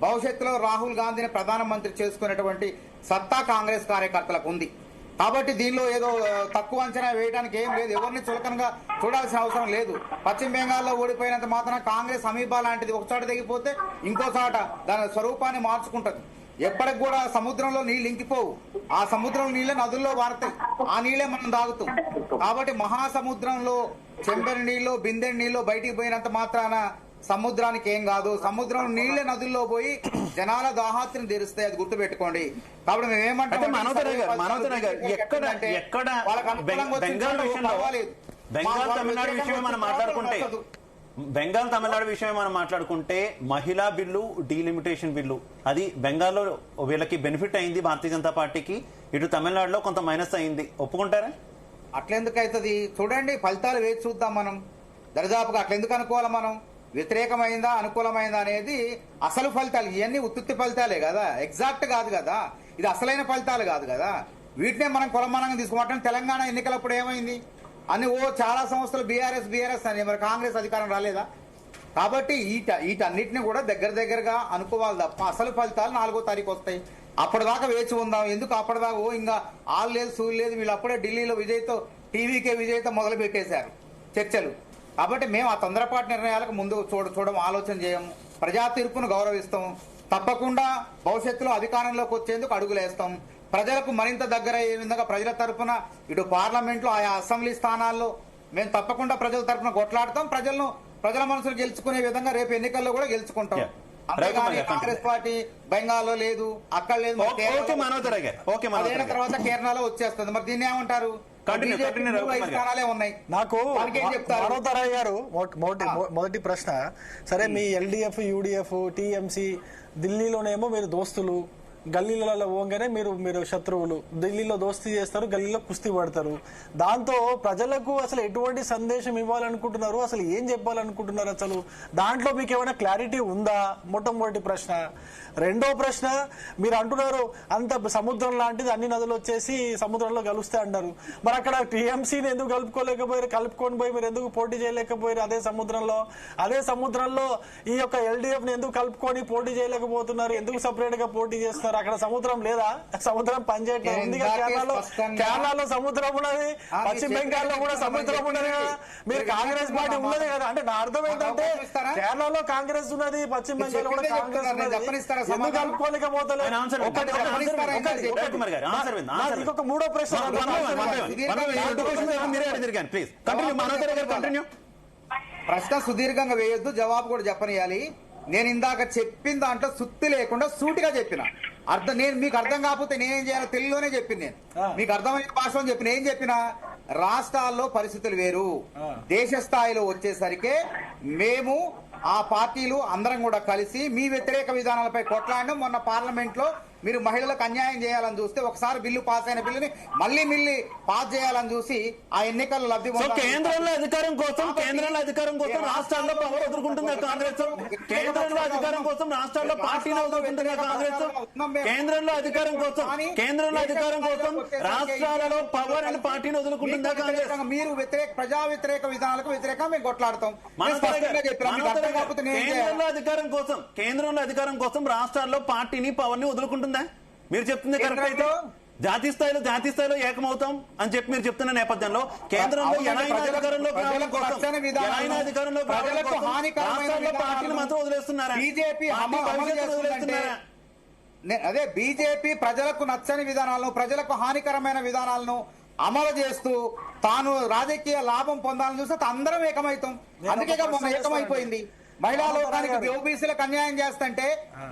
భవిష్యత్తులో రాహుల్ గాంధీని ప్రధానమంత్రి చేసుకునేటువంటి సత్తా కాంగ్రెస్ కార్యకర్తలకు ఉంది. కాబట్టి దీనిలో ఏదో తక్కువ అంచనా వేయడానికి ఏం లేదు. ఎవరిని చులకనగా చూడాల్సిన అవసరం లేదు. పశ్చిమ బెంగాల్లో ఓడిపోయినంత మాత్రం కాంగ్రెస్ అమీబా లాంటిది ఒక చోట దిగిపోతే ఇంకో చోట దాని స్వరూపాన్ని మార్చుకుంటది. ఎప్పటికి కూడా సముద్రంలో నీళ్లు ఇంకిపోవు. ఆ సముద్రం నీళ్లే నదుల్లో వాడతాయి, ఆ నీళ్లే మనం తాగుతాం. కాబట్టి మహాసముద్రంలో చెంబెని నీళ్లు, బిందెని నీళ్లు బయటికి పోయినంత మాత్రాన సముద్రానికి ఏం కాదు. సముద్రం నీళ్లే నదుల్లో పోయి జనాల దాహాత్రిని తీరుస్తాయి, అది గుర్తు పెట్టుకోండి. కాబట్టి మేము ఏమంటాం, బెంగాల్ తమిళనాడు విషయమే మనం మాట్లాడుకుంటే మహిళా బిల్లు, డీలిమిటేషన్ బిల్లు, అది బెంగాల్లో వీళ్ళకి బెనిఫిట్ అయింది భారతీయ జనతా పార్టీకి, ఇటు తమిళనాడులో కొంత మైనస్ అయింది. ఒప్పుకుంటారా? అట్లెందుకు అవుతుంది చూడండి, ఫలితాలు వేసి చూద్దాం మనం. దరిదాపుగా అట్లెందుకు అనుకోవాలి మనం? వ్యతిరేకమైందా అనుకూలమైందా అనేది అసలు ఫలితాలు. ఇవన్నీ ఉత్తుత్తి ఫలితాలే కదా, ఎగ్జాక్ట్ కాదు కదా, ఇది అసలైన ఫలితాలు కాదు కదా. వీటినే మనం కొలమానంగా తీసుకోవటం. తెలంగాణ ఎన్నికలప్పుడు ఏమైంది అని చాలా సంస్థలు బీఆర్ఎస్ అని, మరి కాంగ్రెస్ అధికారం రాలేదా? కాబట్టి వీటన్నిటిని కూడా దగ్గరగా అనుకోవాలి తప్ప అసలు ఫలితాలు 4వ తారీఖు వస్తాయి. అప్పటిదాకా వేచి ఉందాం. ఎందుకు అప్పటిదాకా ఇంకా ఆలు లేదు సూలు లేదు, వీళ్ళు అప్పుడే ఢిల్లీలో టీవీకే విజయ్తో మొదలు పెట్టేశారు చర్చలు. కాబట్టి మేము ఆ తొందరపాటు నిర్ణయాలకు ముందు చూడడం ఆలోచన చేయము. ప్రజా తీర్పును గౌరవిస్తాం. తప్పకుండా భవిష్యత్తులో అధికారంలోకి వచ్చేందుకు అడుగులేస్తాం. ప్రజలకు మరింత దగ్గర అయ్యే విధంగా ప్రజల తరఫున ఇటు పార్లమెంట్లో ఆయా అసెంబ్లీ స్థానాల్లో మేము తప్పకుండా ప్రజల తరఫున కొట్లాడతాం. ప్రజల మనసులు గెలుచుకునే విధంగా రేపు ఎన్నికల్లో కూడా గెలుచుకుంటాం. అంతేగాని కాంగ్రెస్ పార్టీ బెంగాల్లో లేదు, అక్కడ లేదు, తర్వాత కేరళలో వచ్చేస్తుంది. మరి దీన్ని ఏమంటారు? స్థానాలే ఉన్నాయి. నాకు మనోహర్ గారు మొదటి ప్రశ్న, సరే మీ ఎల్డిఎఫ్, యూడిఎఫ్, టీఎంసీ ఢిల్లీలోనేమో మీరు దోస్తులు, గల్లీలలో పోగానే మీరు శత్రువులు, ఢిల్లీలో దోస్తీ చేస్తారు, గల్లీలో కుస్తీ పడతారు. దాంతో ప్రజలకు అసలు ఎటువంటి సందేశం ఇవ్వాలనుకుంటున్నారు, అసలు ఏం చెప్పాలనుకుంటున్నారు, అసలు దాంట్లో మీకు ఏమైనా క్లారిటీ ఉందా? మొట్టమొదటి ప్రశ్న. రెండో ప్రశ్న, మీరు అంటున్నారు అంత సముద్రం లాంటిది, అన్ని నదులు వచ్చేసి సముద్రంలో కలుస్తాయి అన్నారు. మరి అక్కడ టీఎంసీని ఎందుకు కలుపుకోలేకపోయారు? కలుపుకొని పోయి మీరు ఎందుకు పోటీ చేయలేకపోయారు? అదే సముద్రంలో ఈ యొక్క ఎల్డీఎఫ్ ని ఎందుకు కలుపుకొని పోటీ చేయలేకపోతున్నారు? ఎందుకు సపరేట్ గా పోటీ చేస్తున్నారు? అక్కడ సముద్రం లేదా? సముద్రం పనిచేయట్లేదు. ఉంది కేరళలో సముద్రం ఉన్నది, పశ్చిమ బెంగాల్లో కూడా సముద్రం ఉన్నది కదా. మీరు కాంగ్రెస్ పార్టీ ఉన్నది కదా. అంటే నా అర్థం ఏంటంటే కేరళలో కాంగ్రెస్ ఉన్నది, పశ్చిమ బెంగాల్ కూడా కాంగ్రెస్ ఉన్నది, ఎందుకు కలుపుకోలేకపోతలేదు? ఇంకొక మూడో ప్రశ్న, ప్రశ్న సుదీర్ఘంగా వేయొద్దు, జవాబు కూడా చెప్పనియాలి. నేను ఇందాక చెప్పిన దాంట్లో సుత్తి లేకుండా సూటిగా చెప్పిన నేను మీకు అర్థం కాకపోతే నేనేం చేయాలో తెలుగులోనే చెప్పింది. నేను మీకు అర్థమైన భాషలో చెప్పిన. ఏం చెప్పినా, రాష్ట్రాల్లో పరిస్థితులు వేరు, దేశ స్థాయిలో వచ్చేసరికి మేము ఆ పార్టీలు అందరం కూడా కలిసి మీ వ్యతిరేక విధానాలపై కొట్లాడడం. మొన్న పార్లమెంట్ లో మీరు మహిళలకు అన్యాయం చేయాలని చూస్తే ఒకసారి బిల్లు పాస్ అయిన బిల్లుని మళ్ళీ పాస్ చేయాలని చూసి ఆ ఎన్నికల్లో లబ్ధి కేంద్రంలో అధికారం కోసం రాష్ట్రాల్లో పవర్ వదులుకుంటుంది కాంగ్రెస్. కేంద్రంలో అధికారం కోసం రాష్ట్రాల్లో పార్టీని వదులుకుంటుంది కాంగ్రెస్. కేంద్రంలో అధికారం కోసం రాష్ట్రాలలో పవర్ అని పార్టీని వదులుకుంటుందా కాంగ్రెస్? మీరు ప్రజా వ్యతిరేక విధానాలకు వ్యతిరేకంగా మేము కొట్లాడతాం. కేంద్రంలో అధికారం కోసం రాష్ట్రాల్లో పార్టీని పవర్ ని వదులుకుంటుందా? మీరు చెప్తుంది కరెక్ట్ అయితే జాతీయ స్థాయిలో ఏకమవుతాం అని చెప్పి మీరు చెప్తున్న నేపథ్యంలో కేంద్రంలో పార్టీని మాత్రం వదిలేస్తున్నారా? అదే బీజేపీ ప్రజలకు నచ్చని విధానాలను, ప్రజలకు హానికరమైన విధానాలను అమలు చేస్తూ తాను రాజకీయ లాభం పొందాలని చూస్తే అందరం ఏకమవుతాం. అందుకే మొన్న ఏకమైపోయింది. మహిళా లోకానికి ఓబీసీలకు అన్యాయం చేస్తుంటే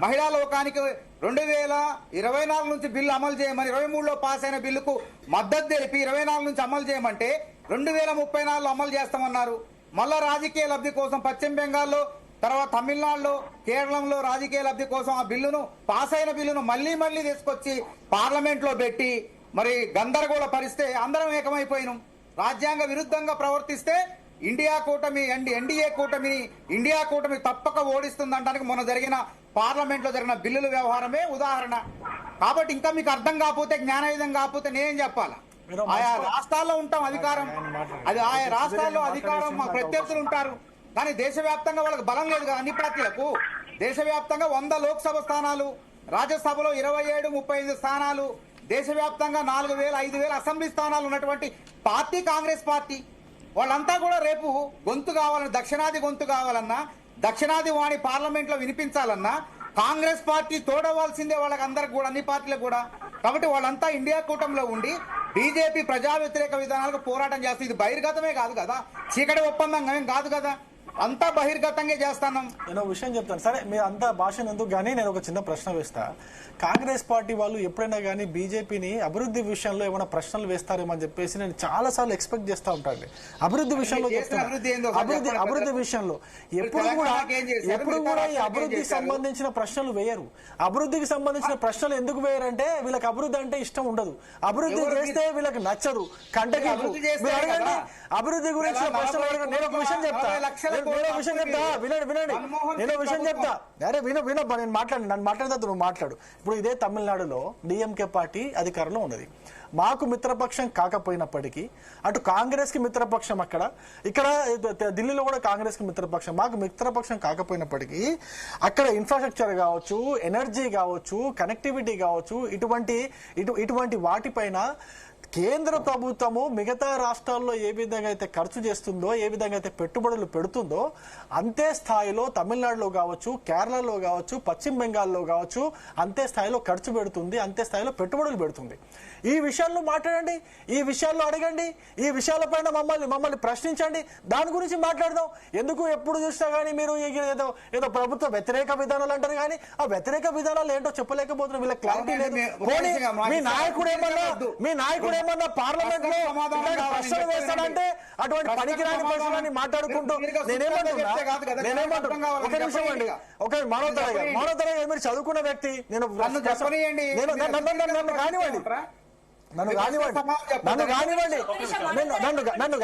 మహిళా లోకానికి 2024 నుంచి బిల్లు అమలు చేయమని 23లో పాస్ అయిన బిల్లుకు మద్దతు తెలిపి 24 నుంచి అమలు చేయమంటే 2034 అమలు చేస్తామన్నారు. మళ్ళా రాజకీయ లబ్ధి కోసం పశ్చిమ బెంగాల్లో, తర్వాత తమిళనాడులో, కేరళంలో రాజకీయ లబ్ధి కోసం ఆ బిల్లును, పాస్ అయిన బిల్లును మళ్ళీ తీసుకొచ్చి పార్లమెంట్ లో పెట్టి మరి గందరగోళ పరిస్తే అందరం ఏకమైపోయినాం. రాజ్యాంగ విరుద్ధంగా ప్రవర్తిస్తే ఎన్డీఏ కూటమి తప్పక ఓడిస్తుందంటానికి మొన్న జరిగిన పార్లమెంట్ లో జరిగిన బిల్లుల వ్యవహారమే ఉదాహరణ. కాబట్టి ఇంకా మీకు అర్థం కాకపోతే, జ్ఞానయుధం కాకపోతే నేనేం చెప్పాలా? ఆయా రాష్ట్రాల్లో ఉంటాం అధికారం, అది ఆయా రాష్ట్రాల్లో అధికారం మా ప్రత్యర్థులు ఉంటారు. కానీ దేశవ్యాప్తంగా వాళ్ళకి బలం లేదు కదా. అన్ని పార్టీలకు దేశవ్యాప్తంగా 100 లోక్సభ స్థానాలు, రాజ్యసభలో 27, 35 స్థానాలు, దేశవ్యాప్తంగా 4000, 5000 అసెంబ్లీ స్థానాలు ఉన్నటువంటి పార్టీ కాంగ్రెస్ పార్టీ. వాళ్ళంతా కూడా రేపు గొంతు కావాలన్నా, దక్షిణాది గొంతు కావాలన్నా, దక్షిణాది వాణి పార్లమెంట్ లో వినిపించాలన్నా కాంగ్రెస్ పార్టీ తోడవలసిందే వాళ్ళకి అందరికి కూడా, అన్ని పార్టీలకు కూడా. కాబట్టి వాళ్ళంతా ఇండియా కూటమిలో ఉండి బీజేపీ ప్రజా వ్యతిరేక విధానాలకు పోరాటం చేస్తుంది. ఇది బహిర్గతమే కాదు కదా, చీకటి ఒప్పందం ఏం కాదు కదా, అంతా బహిర్గతంగా చేస్తున్నాం. నేను ఒక విషయం చెప్తాను. సరే, మీరు అంతా భాషను ఎందుకు కానీ నేను ఒక చిన్న ప్రశ్న వేస్తా. కాంగ్రెస్ పార్టీ వాళ్ళు ఎప్పుడైనా కానీ బీజేపీని అభివృద్ధి విషయంలో ఏమైనా ప్రశ్నలు వేస్తారేమో అని చెప్పేసి నేను చాలా సార్లు ఎక్స్పెక్ట్ చేస్తా ఉంటాను. అభివృద్ధి విషయంలో అభివృద్ధి విషయంలో ఎప్పుడు కూడా ఈ అభివృద్ధికి సంబంధించిన ప్రశ్నలు వేయరు. అభివృద్ధికి సంబంధించిన ప్రశ్నలు ఎందుకు వేయరంటే వీళ్ళకి అభివృద్ధి అంటే ఇష్టం ఉండదు. అభివృద్ధి చేస్తే వీళ్ళకి నచ్చదు, కంటకి. అభివృద్ధి గురించి ప్రశ్నలు అడగండి. నేను ఒక విషయం చెప్తా, వినండి. అరే నేను మాట్లాడతా, నువ్వు మాట్లాడు. ఇప్పుడు ఇదే తమిళనాడులో డిఎంకే పార్టీ అధికారంలో ఉన్నది. మాకు మిత్రపక్షం కాకపోయినప్పటికీ అటు కాంగ్రెస్ కి మిత్రపక్షం, ఇక్కడ ఢిల్లీలో కూడా కాంగ్రెస్ కి మిత్రపక్షం, మాకు మిత్రపక్షం కాకపోయినప్పటికీ అక్కడ ఇన్ఫ్రాస్ట్రక్చర్ కావచ్చు, ఎనర్జీ కావచ్చు, కనెక్టివిటీ కావచ్చు, ఇటువంటి వాటిపైన కేంద్ర ప్రభుత్వము మిగతా రాష్ట్రాల్లో ఏ విధంగా అయితే ఖర్చు చేస్తుందో, ఏ విధంగా అయితే పెట్టుబడులు పెడుతుందో అంతే స్థాయిలో తమిళనాడులో కావచ్చు, కేరళలో కావచ్చు, పశ్చిమ బెంగాల్లో కావచ్చు అంతే స్థాయిలో ఖర్చు పెడుతుంది, అంతే స్థాయిలో పెట్టుబడులు పెడుతుంది. ఈ విషయాల్లో మాట్లాడండి, ఈ విషయాల్లో అడగండి, ఈ విషయాలపైన మమ్మల్ని ప్రశ్నించండి, దాని గురించి మాట్లాడదాం. ఎందుకు ఎప్పుడు చూసినా కానీ మీరు ఏదో ఏదో ప్రభుత్వ వ్యతిరేక విధానాలు అంటారు, కానీ ఆ వ్యతిరేక విధానాలు ఏంటో చెప్పలేకపోతున్నారు. వీళ్ళకి క్లారిటీ లేదు. మీ నాయకుడు ఏమన్నా పార్లమెంట్ లో ప్రశ్నలు వేస్తాడంటే అటువంటి పనికిరాని ప్రశ్నలని మాట్లాడుకుంటూ నేనేమంటున్నా ఒక నిమిషం అండి, ఒక మనోతర గారు మీరు చదువుకున్న వ్యక్తి, నన్ను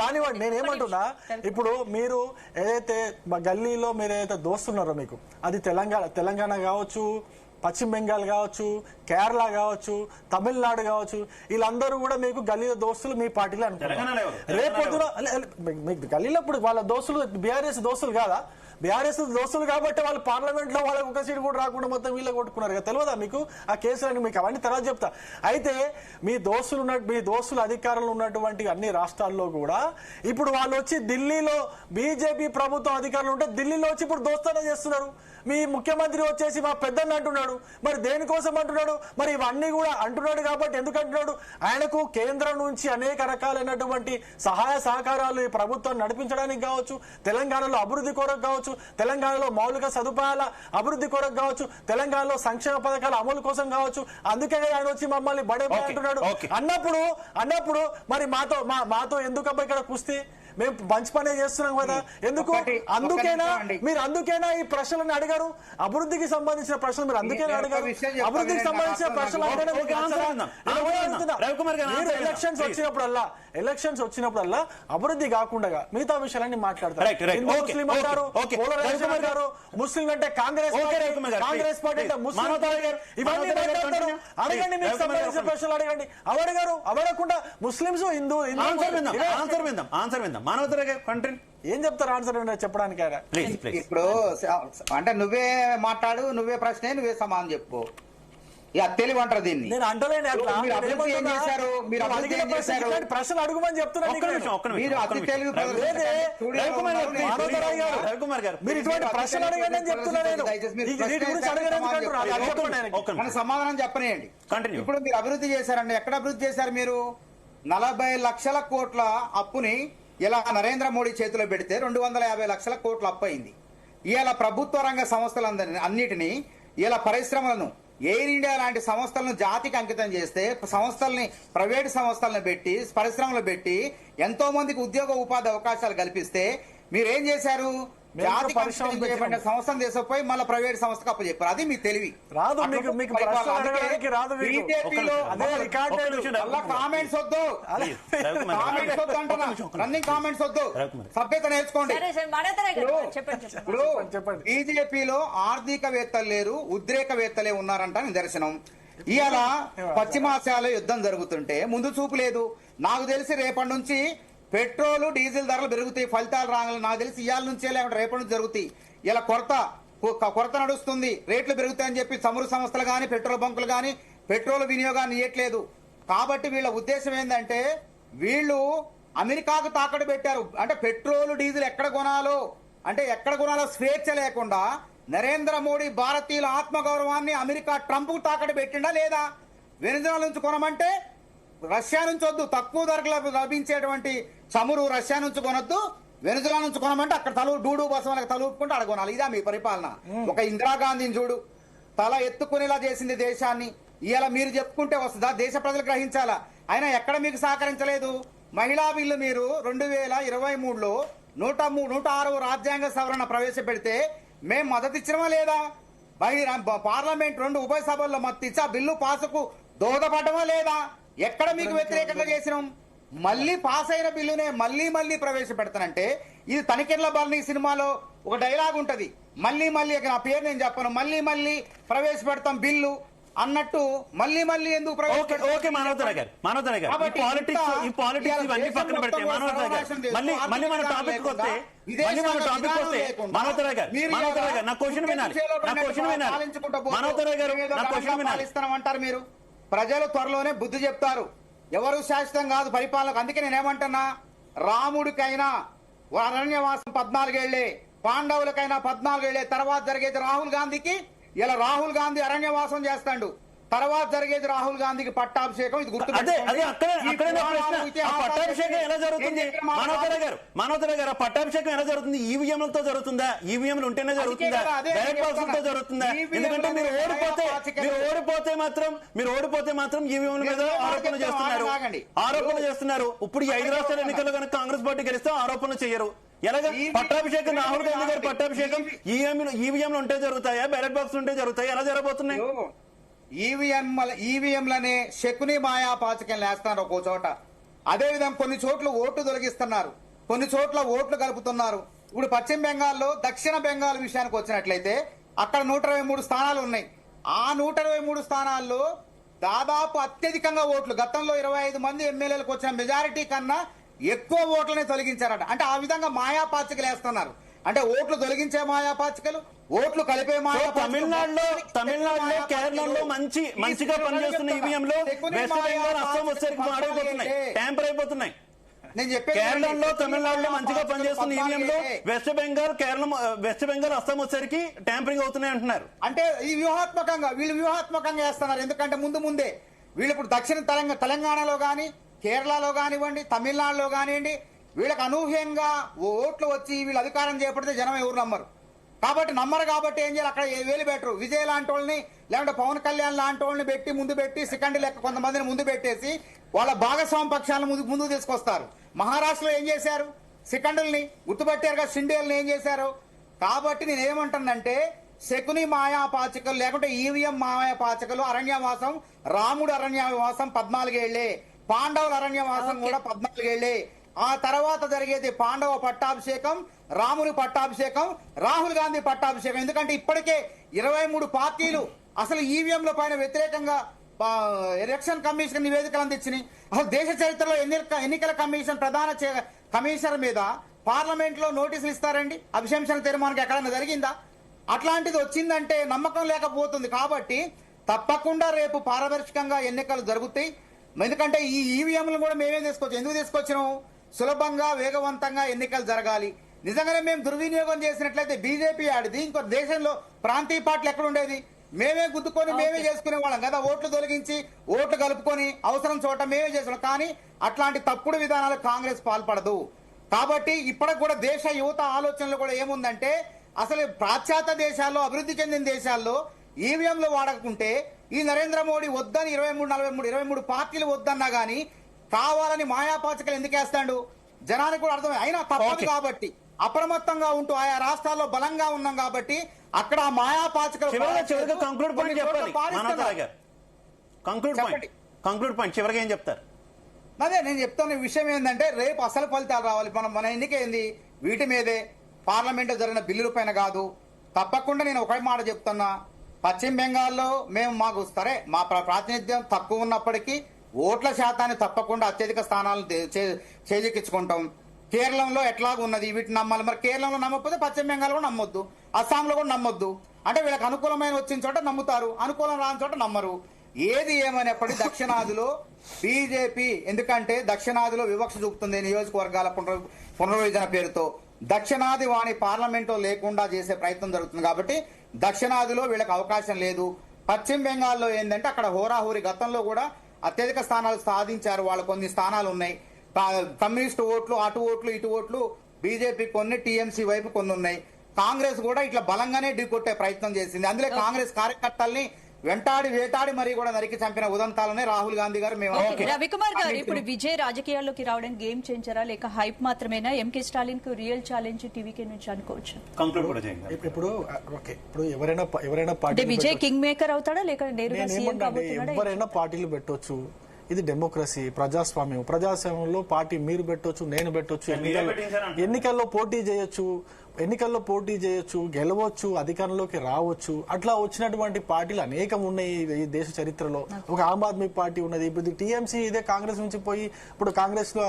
కానివ్వండి. నేనేమంటున్నా, ఇప్పుడు మీరు ఏదైతే గల్లీలో మీరు ఏదైతే దోస్తున్నారో మీకు అది తెలంగాణ కావచ్చు, పశ్చిమ బెంగాల్ కావచ్చు, కేరళ కావచ్చు, తమిళనాడు కావచ్చు, వీళ్ళందరూ కూడా మీకు గల్లీల దోస్తులు మీ పార్టీలో అనుకుంటున్నారు. రేపొద్దున మీకు గల్లీలో ఇప్పుడు వాళ్ళ దోస్తులు బీఆర్ఎస్ దోస్తులు కాదా? బీఆర్ఎస్ దోస్తులు కాబట్టి వాళ్ళు పార్లమెంట్ లో వాళ్ళకి ఒక సీట్ కూడా రాకుండా మొత్తం వీళ్ళే కొట్టుకున్నారు కదా. తెలియదా మీకు ఆ కేసులని? మీకు అవన్నీ తర్వాత చెప్తా. అయితే మీ దోస్తులు అధికారంలో ఉన్నటువంటి అన్ని రాష్ట్రాల్లో కూడా ఇప్పుడు వాళ్ళు వచ్చి ఢిల్లీలో బీజేపీ ప్రభుత్వం అధికారంలో ఉంటే ఢిల్లీలో వచ్చి ఇప్పుడు దోస్తానా చేస్తున్నారు. మీ ముఖ్యమంత్రి వచ్చేసి మా పెద్దన్న అంటున్నాడు. మరి దేనికోసం అంటున్నాడు? మరి ఇవన్నీ కూడా అంటున్నాడు కాబట్టి ఎందుకు అంటున్నాడు? ఆయనకు కేంద్రం నుంచి అనేక రకాలైనటువంటి సహాయ సహకారాలు ఈ ప్రభుత్వాన్ని నడిపించడానికి కావచ్చు, తెలంగాణలో అభివృద్ధి కొరకు కావచ్చు, తెలంగాణలో మౌలిక సదుపాయాల అభివృద్ధి కొరకు కావచ్చు, తెలంగాణలో సంక్షేమ పథకాల అమలు కోసం కావచ్చు. అందుకే ఆయన వచ్చి మమ్మల్ని బడే అంటున్నాడు. అన్నప్పుడు మరి మాతో ఎందుకబ్బా ఇక్కడ కుస్తీ? మేము మంచి పనే చేస్తున్నాం కదా, ఎందుకు? అందుకేనా ఈ ప్రశ్నలను అడిగారు? అభివృద్ధికి సంబంధించిన ప్రశ్నలు మీరు అందుకేనా అడిగారు? అభివృద్ధికి సంబంధించిన ప్రశ్నలు ఎలక్షన్స్ వచ్చినప్పుడల్లా అభివృద్ధి కాకుండా మిగతా విషయాలన్నీ మాట్లాడతారు. ముస్లిం అంటే కాంగ్రెస్ పార్టీ అంటే ముస్లిం ఇవన్నీ మాట్లాడతారు. అడగండి, మీకు సంబంధించిన ప్రశ్నలు అడగండి. అవడకుండా ముస్లింస్ హిందూ ఏం చెప్తారు ఆన్సర్ చెప్పడానికి? ఇప్పుడు అంటే నువ్వే మాట్లాడు, నువ్వే ప్రశ్న, నువ్వే సమాధానం చెప్పు. తెలివి అంటారు దీన్ని. నేను అంటలేను అట్లా. ప్రశ్నలు అడుగుమని చెప్తున్నాను. మీరు ఇటువంటి ప్రశ్నలు అడగండి అని చెప్తున్నాను. సమాధానం చెప్పనేయండి. ఇప్పుడు మీరు అభివృద్ధి చేశారండి. ఎక్కడ అభివృద్ధి చేశారు మీరు? 40 లక్షల కోట్ల అప్పుని ఇలా నరేంద్ర మోడీ చేతిలో పెడితే 250 లక్షల కోట్ల అప్పు అయింది. ఇలా ప్రభుత్వ రంగ సంస్థలన్నిటినీ, ఇలా పరిశ్రమలను, ఎయిర్ ఇండియా లాంటి సంస్థలను జాతికి అంకితం చేస్తే, సంస్థల్ని ప్రైవేట్ సంస్థలను పెట్టి, పరిశ్రమలు పెట్టి ఎంతో మందికి ఉద్యోగ ఉపాధి అవకాశాలు కల్పిస్తే మీరేం చేశారు? సంస్థను తీసుకుపోయి మళ్ళీ ప్రైవేట్ సంస్థకు అప్పు చెప్పారు. అది మీ తెలివి. రాదు కామెంట్స్ వద్దు, రన్నింగ్ కామెంట్స్ వద్దు, సభ్యత నేర్చుకోండి. ఇప్పుడు బీజేపీలో ఆర్థికవేత్తలు లేరు, ఉద్రేకవేత్తలే ఉన్నారంట నిదర్శనం. ఇవాళ పశ్చిమాసియాలో యుద్ధం జరుగుతుంటే ముందు చూపు లేదు. నాకు తెలిసి రేపటి నుంచి పెట్రోల్ డీజిల్ ధరలు పెరుగుతాయి. ఫలితాలు రాగాలి నాకు తెలిసి ఇవాళ నుంచే లేకుంటే రేపటి నుంచి జరుగుతాయి. ఇలా కొరత నడుస్తుంది, రేట్లు పెరుగుతాయని చెప్పి చమురు సంస్థలు గాని, పెట్రోల్ బంకులు గాని పెట్రోల్ వినియోగాన్ని ఇవ్వట్లేదు. కాబట్టి వీళ్ళ ఉద్దేశం ఏంటంటే వీళ్ళు అమెరికాకు తాకట్టు పెట్టారు. అంటే పెట్రోల్ డీజిల్ ఎక్కడ కొనాలో స్వేచ్ఛ లేకుండా నరేంద్ర మోడీ భారతీయుల ఆత్మగౌరవాన్ని అమెరికా ట్రంప్ కు తాకట్టు పెట్టిండా లేదా? వెనిజులా నుంచి కొనమంటే రష్యా నుంచి వద్దు, తక్కువ ధరకు లభించేటువంటి చమురు రష్యా నుంచి కొనొద్దు, వెనిజులా నుంచి కొనమంటే అక్కడ డూడు బసవలకు తలూపుకుంటే అక్కడ కొనాలి. ఇదా మీ పరిపాలన? ఒక ఇందిరాగాంధీని చూడు, తల ఎత్తుకునేలా చేసింది దేశాన్ని. ఇలా మీరు చెప్పుకుంటే వస్తుందా? దేశ ప్రజలు గ్రహించాలా. అయినా ఎక్కడ మీకు సహకరించలేదు. మహిళా బిల్లు మీరు 2023లో 106వ రాజ్యాంగ సవరణ ప్రవేశపెడితే మేం మద్దతు ఇచ్చినమా లేదా? పార్లమెంట్ 2 ఉభయ సభల్లో మద్దతు ఇచ్చి ఆ బిల్లు పాసుకు దోహదపడమా లేదా? ఎక్కడ మీకు వ్యతిరేకంగా చేసినాం? మళ్ళీ పాస్ అయిన బిల్లునే మళ్ళీ ప్రవేశపెడతానంటే ఇది తనికెళ్ల బర్నీ సినిమాలో ఒక డైలాగ్ ఉంటది, మళ్ళీ నా పేరు నేను చెప్పను, మళ్ళీ ప్రవేశపెడతాం బిల్లు అన్నట్టు మళ్ళీ ఎందుకు అంటారు మీరు? ప్రజలు త్వరలోనే బుద్ధి చెప్తారు. ఎవరు శాశ్వతం కాదు పరిపాలనకు. అందుకే నేనేమంటున్నా, రాముడికైనా అరణ్యవాసం 14 ఏళ్లే, పాండవులకైనా 14 ఏళ్లే. తర్వాత జరిగేది రాహుల్ గాంధీకి, ఇలా రాహుల్ గాంధీ అరణ్యవాసం చేస్తాడు, తర్వాత జరిగేది రాహుల్ గాంధీకి పట్టాభిషేకం. ఇది పట్టాభిషేకం ఎలా జరుగుతుంది మనోహర్ గారు? పట్టాభిషేకం ఎలా జరుగుతుంది? ఈవీఎంలతో జరుగుతుందా? ఈవీఎంలు ఉంటేనే జరుగుతుందా? బ్యాలెట్ బాక్సులతో జరుగుతుందా? ఎందుకంటే మీరు ఓడిపోతే మాత్రం ఈవీఎంల మీద ఆరోపణలు చేస్తున్నారు. ఇప్పుడు ఈ 5 రాష్ట్రాల ఎన్నికల్లో కనుక కాంగ్రెస్ పార్టీ గెలిస్తే ఆరోపణలు చేయరు. ఎలాగా పట్టాభిషేకం? రాహుల్ గాంధీ గారి పట్టాభిషేకం ఈవీఎంలు ఉంటే జరుగుతాయా? బ్యాలెట్ బాక్స్ ఉంటే జరుగుతాయా? ఎలా జరగబోతున్నాయి? ఈవీఎంలనే శకుని మాయా పాచికం వేస్తున్నారు ఒక్కో చోట. అదేవిధంగా కొన్ని చోట్ల ఓట్లు తొలగిస్తున్నారు, కొన్ని చోట్ల ఓట్లు కలుపుతున్నారు. ఇప్పుడు పశ్చిమ బెంగాల్లో దక్షిణ బెంగాల్ విషయానికి వచ్చినట్లయితే అక్కడ 123 స్థానాలు ఉన్నాయి. ఆ 123 స్థానాల్లో దాదాపు అత్యధికంగా ఓట్లు, గతంలో 25 మంది ఎమ్మెల్యేలకు వచ్చిన మెజారిటీ కన్నా ఎక్కువ ఓట్లనే తొలగించారట. అంటే ఆ విధంగా మాయా పాచికలు వేస్తున్నారు. అంటే ఓట్లు తొలగించే మాయా పాచికలు, ఓట్లు కలిపే మాయా. తమిళనాడులో కేరళలో మంచిగా పనిచేస్తున్న ఈవీఎంలు వెస్ట్ బెంగాల్, అస్సాం వచ్చేసరికి పాడైపోతున్నాయి, ట్యాంపర్ అయిపోతున్నాయి. నేను చెప్పే కేరళలో తమిళనాడులో మంచిగా పనిచేస్తున్న ఈవీఎంలు వెస్ట్ బెంగాల్ అస్సాం వచ్చేసరికి ట్యాంపరింగ్ అవుతున్నాయి అంటున్నారు. అంటే ఈ వీళ్ళు వ్యూహాత్మకంగా వేస్తున్నారు. ఎందుకంటే ముందే వీళ్ళు ఇప్పుడు దక్షిణ తెలంగాణలో గాని, కేరళలో కానివ్వండి, తమిళనాడులో కానివ్వండి, వీళ్ళకి అనూహ్యంగా ఓట్లు వచ్చి వీళ్ళు అధికారం చేపడితే జనం ఎవరు నమ్మరు. కాబట్టి ఏం చేయాలి, అక్కడ వేలు బెటరు. విజయ్ లాంటి వాళ్ళని, లేకుంటే పవన్ కళ్యాణ్ లాంటి వాళ్ళని ముందు పెట్టి సెకండ్ లెక్క కొంతమందిని ముందు పెట్టేసి వాళ్ళ భాగస్వామి పక్షాలను ముందుకు తీసుకొస్తారు. మహారాష్ట్రలో ఏం చేశారు, సెకండుల్ని గుర్తుపట్టారుగా, షిండేల్ని ఏం చేశారు. కాబట్టి నేను ఏమంటానంటే, శకుని మాయా పాచికలు లేకుంటే ఈవీఎం మాయా పాచికలు, అరణ్యవాసం, రాముడు అరణ్యవాసం 14 ఏళ్లే, పాండవుల అరణ్యవాసం కూడా 14 ఏళ్లే. ఆ తర్వాత జరిగేది పాండవ పట్టాభిషేకం, రాముని పట్టాభిషేకం, రాహుల్ గాంధీ పట్టాభిషేకం. ఎందుకంటే ఇప్పటికే 23 పార్టీలు అసలు ఈవీఎంల పైన వ్యతిరేకంగా ఎలక్షన్ కమిషన్ నివేదికలు అందించినాయి. అసలు దేశ చరిత్రలో ఎన్నికల కమిషన్ ప్రధాన కమిషనర్ మీద పార్లమెంట్ లో నోటీసులు ఇస్తారండి? అభిశంసన తీర్మానం ఎక్కడైనా జరిగిందా? అట్లాంటిది వచ్చిందంటే నమ్మకం లేకపోతుంది. కాబట్టి తప్పకుండా రేపు పారదర్శకంగా ఎన్నికలు జరుగుతాయి. ఎందుకంటే ఈ ఈవీఎంలు కూడా మేమే తీసుకొచ్చాం. ఎందుకు తీసుకొచ్చినాము? సులభంగా వేగవంతంగా ఎన్నికలు జరగాలి. నిజంగానే మేము దుర్వినియోగం చేసినట్లయితే బీజేపీ ఆడిది, ఇంకో దేశంలో ప్రాంతీయ పార్టీలు ఎక్కడ ఉండేది? మేమే గుద్దుకొని మేమే చేసుకునే వాళ్ళం కదా, ఓట్లు తొలగించి ఓట్లు కలుపుకొని అవసరం చోట మేమే చేస్తున్నాం. కానీ అట్లాంటి తప్పుడు విధానాలు కాంగ్రెస్ పాల్పడదు. కాబట్టి ఇప్పటికి కూడా దేశ యువత ఆలోచనలు కూడా ఏముందంటే, అసలు పాశ్చాత్య దేశాల్లో, అభివృద్ధి చెందిన దేశాల్లో ఈవీఎంలు వాడకుంటే ఈ నరేంద్ర మోడీ వద్దని 23 పార్టీలు వద్దన్నా గానీ కావాలని మాయాపాచికలు ఎందుకు వేస్తాడు జనానికి కూడా అర్థమే. అయినా తప్పదు కాబట్టి అప్రమత్తంగా ఉంటూ ఆయా రాష్ట్రాల్లో బలంగా ఉన్నాం కాబట్టి అక్కడ ఆ మాయాపాచికలు చివరిగా ఏం చెప్తారు? అదే నేను చెప్తాను. విషయం ఏంటంటే, రేపు అసలు ఫలితాలు రావాలి. మన ఎన్నిక ఏంది? వీటి మీదే, పార్లమెంట్ జరిగిన బిల్లుల పైన కాదు. తప్పకుండా నేను ఒకే మాట చెప్తున్నా, పశ్చిమ బెంగాల్లో మాకు సరే మా ప్రాతినిధ్యం తక్కువ ఉన్నప్పటికీ ఓట్ల శాతాన్ని తప్పకుండా అత్యధిక స్థానాలను చేజెక్కించుకుంటాం. కేరళంలో ఎట్లాగూ ఉన్నది, వీటిని నమ్మాలి. మరి కేరళంలో నమ్మకపోతే పశ్చిమ బెంగాల్ కూడా నమ్మొద్దు, అస్సాంలో కూడా నమ్మొద్దు. అంటే వీళ్ళకి అనుకూలమైన వచ్చిన చోట నమ్ముతారు, అనుకూలం రాని చోట నమ్మరు. ఏది ఏమైనప్పటికీ దక్షిణాదిలో బీజేపీ, ఎందుకంటే దక్షిణాదిలో వివక్ష చూపుతుంది నియోజకవర్గాల పునర్విభజన పేరుతో. దక్షిణాది వాణి పార్లమెంట్లో లేకుండా చేసే ప్రయత్నం జరుగుతుంది. కాబట్టి దక్షిణాదిలో వీళ్ళకి అవకాశం లేదు. పశ్చిమ బెంగాల్లో ఏంటంటే అక్కడ హోరాహోరీ గతంలో కూడా అత్యధిక స్థానాలు సాధించారు. వాళ్ళు కొన్ని స్థానాలు ఉన్నాయి. కమ్యూనిస్టు ఓట్లు, అటు ఓట్లు, ఇటు ఓట్లు బీజేపీ కొన్ని, టీఎంసీ వైపు కొన్ని ఉన్నాయి. కాంగ్రెస్ కూడా ఇట్లా బలంగానే ఢీకొట్టే ప్రయత్నం చేసింది. అందులో కాంగ్రెస్ కార్యకర్తల్ని వేటాడి మరీ కూడా నరికి చంపిన ఉదంతాలనే రాహుల్ గాంధీ గారు. మేము రవికుమార్ గారు, ఇప్పుడు విజయ్ రాజకీయాల్లోకి రావడం గేమ్ చేంజరా లేక హైప్ మాత్రమేనా? ఎంకే స్టాలిన్ కు రియల్ ఛాలెంజ్ టీవీకే నుంచి అనుకోవచ్చు. ఇప్పుడు ఎవరైనా పార్టీ విజయ్ కింగ్ మేకర్ అవుతాడా లేక నేరుగా సీఎం కాబోతున్నాడా? ఎవరైనా పార్టీలు పెట్టొచ్చు. ఇది డెమోక్రసీ, ప్రజాస్వామ్యంలో పార్టీ మీరు పెట్టొచ్చు, నేను పెట్టొచ్చు, ఎన్నికల్లో పోటీ చేయొచ్చు. ఎన్నికల్లో పోటీ చేయొచ్చు, గెలవచ్చు, అధికారంలోకి రావచ్చు. అట్లా వచ్చినటువంటి పార్టీలు అనేకం ఉన్నాయి ఈ దేశ చరిత్రలో. ఒక ఆమ్ ఆద్మీ పార్టీ ఉన్నది, ఇప్పుడు టీఎంసీ ఇదే కాంగ్రెస్ నుంచి పోయి ఇప్పుడు కాంగ్రెస్ లో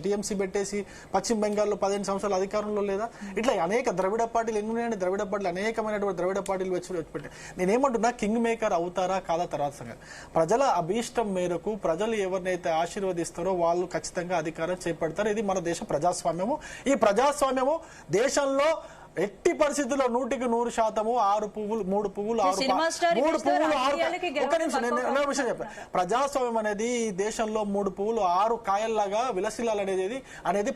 టీఎంసీ పెట్టేసి పశ్చిమ బెంగాల్లో 15 సంవత్సరాలు అధికారంలో లేదా. ఇట్లా అనేక ద్రవిడ పార్టీలు ఎన్ని ఉన్నాయండి, ద్రవిడ పార్టీలు అనేకమైనటువంటి ద్రవిడ పార్టీలు వచ్చి పెట్టాయి. నేనేమంటున్నా, కింగ్ మేకర్ అవుతారా కాదా తర్వాత సంగతి. ప్రజల అభీష్టం మేరకు ప్రజలు ఎవరినైతే ఆశీర్వదిస్తారో వాళ్ళు ఖచ్చితంగా అధికారం చేపడతారు. ఇది మన దేశ ప్రజాస్వామ్యము. ఈ ప్రజాస్వామ్యము దేశంలో ఎట్టి పరిస్థితుల్లో 100% 6 పువ్వులు 3 పువ్వులు 6 ఒక నిమిషం నేను విషయం చెప్పాను. ప్రజాస్వామ్యం అనేది ఈ దేశంలో 3 పువ్వులు 6 కాయల్లాగా విలసిల్లాలనేది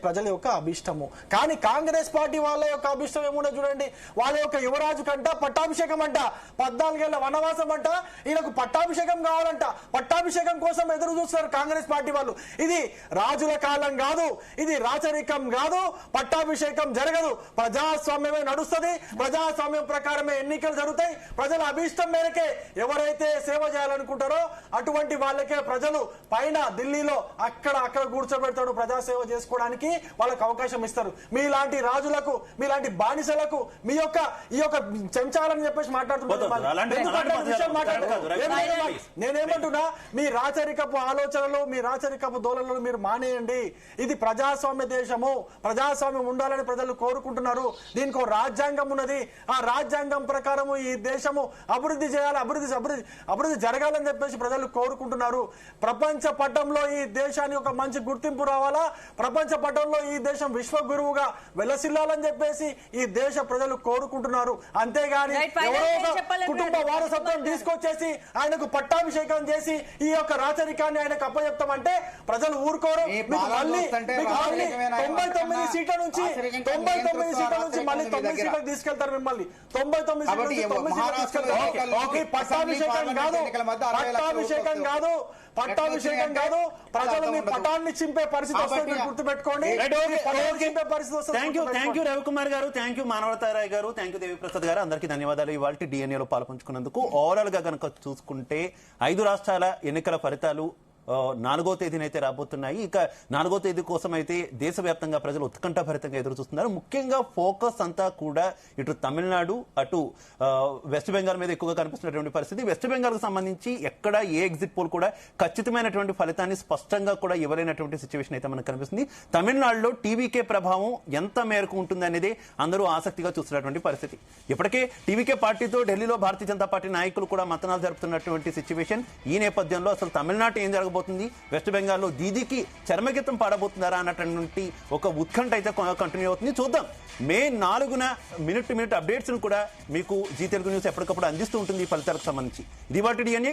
ప్రజల యొక్క అభిష్టము. కానీ కాంగ్రెస్ పార్టీ వాళ్ళ యొక్క అభిష్టం ఏముండో చూడండి. వాళ్ళ యొక్క యువరాజు కంట పట్టాభిషేకం అంట, 14 ఏళ్ల వనవాసం అంట, ఈయనకు పట్టాభిషేకం కావాలంట. పట్టాభిషేకం కోసం ఎదురు చూస్తారు కాంగ్రెస్ పార్టీ వాళ్ళు. ఇది రాజుల కాలం కాదు, ఇది రాచరికం కాదు, పట్టాభిషేకం జరగదు. ప్రజాస్వామ్యం నడుస్తుంది, ప్రజాస్వామ్యం ప్రకారమే ఎన్నికలు జరుగుతాయి. ప్రజల అభీష్టం మేరకే ఎవరైతే సేవ చేయాలనుకుంటారో అటువంటి వాళ్ళకే ప్రజలు పైన ఢిల్లీలో అక్కడ కూర్చోబెడతాడు. ప్రజాసేవ చేసుకోవడానికి వాళ్ళకి అవకాశం ఇస్తారు. మీలాంటి రాజులకు, మీలాంటి బానిసలకు ఈ యొక్క చెంచాలని చెప్పేసి మాట్లాడుతున్నారు. నేనేమంటున్నా, మీ రాచరికపు ఆలోచనలు, మీ రాచరికపు దోలనలు మీరు మానేయండి. ఇది ప్రజాస్వామ్య దేశము, ప్రజాస్వామ్యం ఉండాలని ప్రజలు కోరుకుంటున్నారు. దీనికి రాజ్యాంగం ఉన్నది. ఆ రాజ్యాంగం ప్రకారం ఈ దేశము అభివృద్ధి చేయాలి, అభివృద్ధి జరగాలని చెప్పేసి ప్రజలు కోరుకుంటున్నారు. ప్రపంచ పటంలో ఈ దేశానికి ఒక మంచి గుర్తింపు రావాలా, ప్రపంచ పటంలో ఈ దేశం విశ్వగురువుగా వెలసిల్లాలని చెప్పేసి ఈ దేశ ప్రజలు కోరుకుంటున్నారు. అంతేగాని ఎవరో ఒక కుటుంబ వారసత్వం తీసుకొచ్చేసి ఆయనకు పట్టాభిషేకం చేసి ఈ యొక్క రాచరికాన్ని ఆయనకు అప్పచెప్తామంటే ప్రజలు ఊరుకోరు. మీకు మళ్ళీ 99 సీట్ల నుంచి 99 సీట్ల నుంచి మళ్ళీ 9 సీట్లకు తీసుకెళ్తారు. మిమ్మల్ని 99 పట్టాభిషేకం కాదు, ప్రజలు మీ పటాన్ని చింపే పరిస్థితి వస్తుంది. గుర్తుపెట్టుకోండి. థ్యాంక్ యూ రవికుమార్ గారు, థ్యాంక్ యూ మానవతారాయ్ గారు, థ్యాంక్ యూ దేవిప్రసాద్ గారు. అందరికీ ధన్యవాదాలు. ఇవాళ డిఎన్ఏలో పాల్పంచుకున్నందుకు. ఓవరాల్ గా కనుక చూసుకుంటే 5 రాష్ట్రాల ఎన్నికల ఫలితాలు 4వ తేదీనైతే రాబోతున్నాయి. ఇక 4వ తేదీ కోసం అయితే దేశవ్యాప్తంగా ప్రజలు ఉత్కంఠభరితంగా ఎదురు చూస్తున్నారు. ముఖ్యంగా ఫోకస్ అంతా కూడా ఇటు తమిళనాడు, అటు వెస్ట్ బెంగాల్ మీద ఎక్కువగా కనిపిస్తున్నటువంటి పరిస్థితి. వెస్ట్ బెంగాల్ కు సంబంధించి ఎక్కడ ఏ ఎగ్జిట్ పోల్ కూడా ఖచ్చితమైనటువంటి ఫలితాన్ని స్పష్టంగా కూడా ఇవ్వలేనటువంటి సిచ్యువేషన్ అయితే మనకు కనిపిస్తుంది. తమిళనాడులో టీవీకే ప్రభావం ఎంత మేరకు ఉంటుంది అనేది అందరూ ఆసక్తిగా చూస్తున్నటువంటి పరిస్థితి. ఇప్పటికే టీవీకే పార్టీతో ఢిల్లీలో భారతీయ జనతా పార్టీ నాయకులు కూడా మతనాలు జరుపుతున్నటువంటి సిచ్యువేషన్. ఈ నేపథ్యంలో అసలు తమిళనాడు ఏం జరగబోతుంది, వెస్ట్ బెంగాల్లో దీదీకి చర్మగీతం పాడబోతున్నారా అన్నటువంటి ఒక ఉత్కంఠ అయితే కంటిన్యూ అవుతుంది. చూద్దాం. మే 4న మినిట్ టు మినిట్ అప్డేట్స్ కూడా మీకు జీ తెలుగు న్యూస్ ఎప్పటికప్పుడు అందిస్తూ ఉంటుంది ఈ ఫలితాలకు సంబంధించి. ఇది వాటి డిఎన్ఏ.